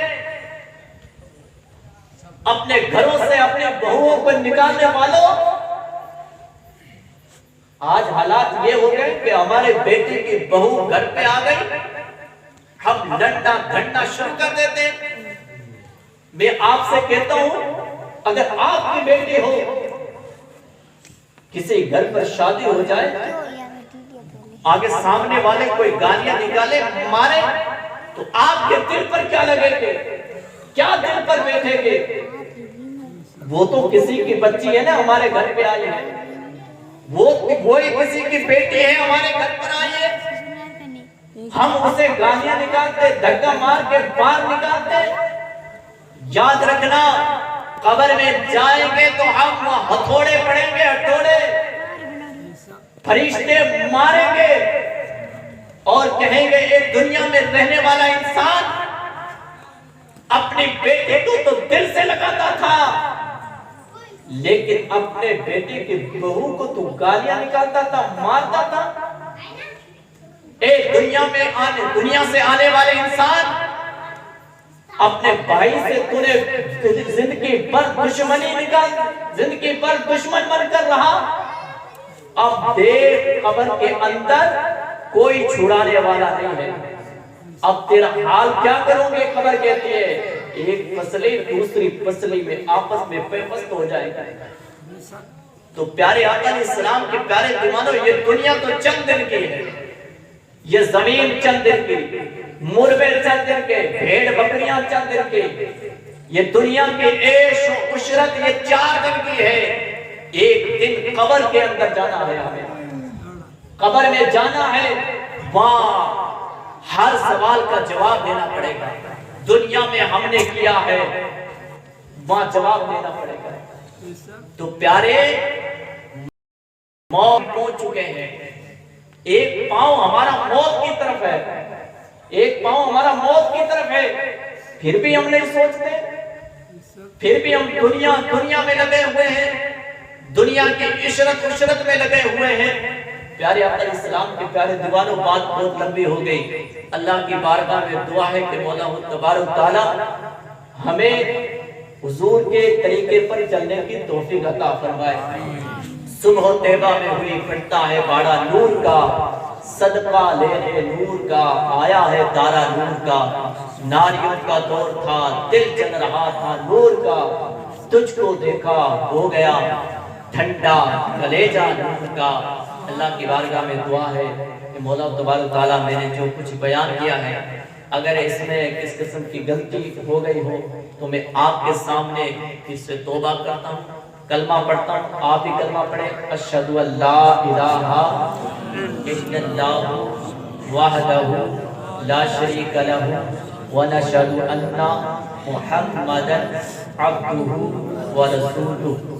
اپنے گھروں سے اپنے بہوؤں کو نکالنے والوں، آج حالات یہ ہو گئے کہ ہمارے بیٹے کی بہو گھر پہ آ گئی، ہم لڑنا دھڑنا شروع کر دیتے ہیں۔ میں آپ سے کہتا ہوں، اگر آپ کی بیٹی ہو، کسی گھر پر شادی ہو جائے، آگے سامنے والے کوئی گالیاں نکالے مارے، تو آپ کے دل پر کیا لگے گے؟ کیا دل پر بیٹھے گے؟ وہ تو کسی کی بچی ہے نا ہمارے گھر پہ آئی ہے، وہی کسی کی بیٹی ہے ہمارے گھر پر آئی ہے، ہم اسے گالیاں نکالتے، دھکا مار کے باہر نکالتے۔ یاد رکھنا، قبر میں جائیں گے تو ہم ہتھوڑے پڑیں گے، ہتھوڑے، فرشتے ماریں گے اور کہیں گے ایک دنیا میں رہنے والا انسان اپنی بیٹے کو تو دل سے لگاتا تھا، لیکن اپنے بیٹے کی بہو کو تو گالیاں نکالتا تھا، مارتا تھا۔ ایک دنیا سے آنے والے انسان، اپنے بھائی سے تو نے زندگی پر دشمنی نکال، زندگی پر دشمن بن کر رہا، اب دیکھ قبر کے اندر کوئی چھڑانے والا نہیں ہے، اب تیرا حال کیا کروں گے؟ قبر کہتی ہے ایک فصلی دوسری فصلی میں آپس میں پیوست ہو جائے گا۔ تو پیارے آقا علیہ السلام کے پیارے دیوانوں، یہ دنیا تو چند دن کی ہے، یہ زمین چند دن کی، مرغے چند دن کے، بھیڑ بکریاں چند دن کی، یہ دنیا کی عیش و عشرت یہ 4 دن کی ہے۔ ایک دن قبر کے اندر جانا ہے، ہمیں قبر میں جانا ہے، وہاں ہر سوال کا جواب دینا پڑے گا۔ دنیا میں ہم نے کیا ہے وہاں جواب دینا پڑے گا۔ تو پیارے، موت پہنچ چکے ہیں، ایک پاؤں ہمارا موت کی طرف ہے، ایک پاؤں ہمارا موت کی طرف ہے، پھر بھی ہم نہیں سوچتے، پھر بھی ہم دنیا میں لگے ہوئے ہیں، دنیا کی عشرت میں لگے ہوئے ہیں۔ پیارے آقا علیہ السلام کے پیارے دیوانوں، بات بہت لمبی ہو گئی، اللہ کی بارگاہ میں دعا ہے کہ مولا تبارک تعالی ہمیں حضور کے طریقے پر چلنے کی توفیق عطا فرمائے۔ صبح و طیبہ میں ہوئی پھٹتا ہے باڑا نور کا، صدقہ لے نور کا، آیا ہے تارا نور کا، ناریوں کا دور تھا دل جل رہا تھا نور کا، تجھ کو دیکھا ہو گیا ٹھنڈا کلیجہ نور کا۔ اللہ کی بارگاہ میں دعا ہے کہ مولا تبارک تعالیٰ میں نے جو کچھ بیان کیا ہے، اگر اس میں کس قسم کی غلطی ہو گئی ہو تو میں آپ کے سامنے اس سے توبہ کرتا ہوں، کلمہ پڑھتا ہوں، آپ ہی کلمہ پڑھیں، اشہدو ان لا الہ الا اللہ وحدہ لا شریک لہ ونشهد أن محمدا عبده ورسوله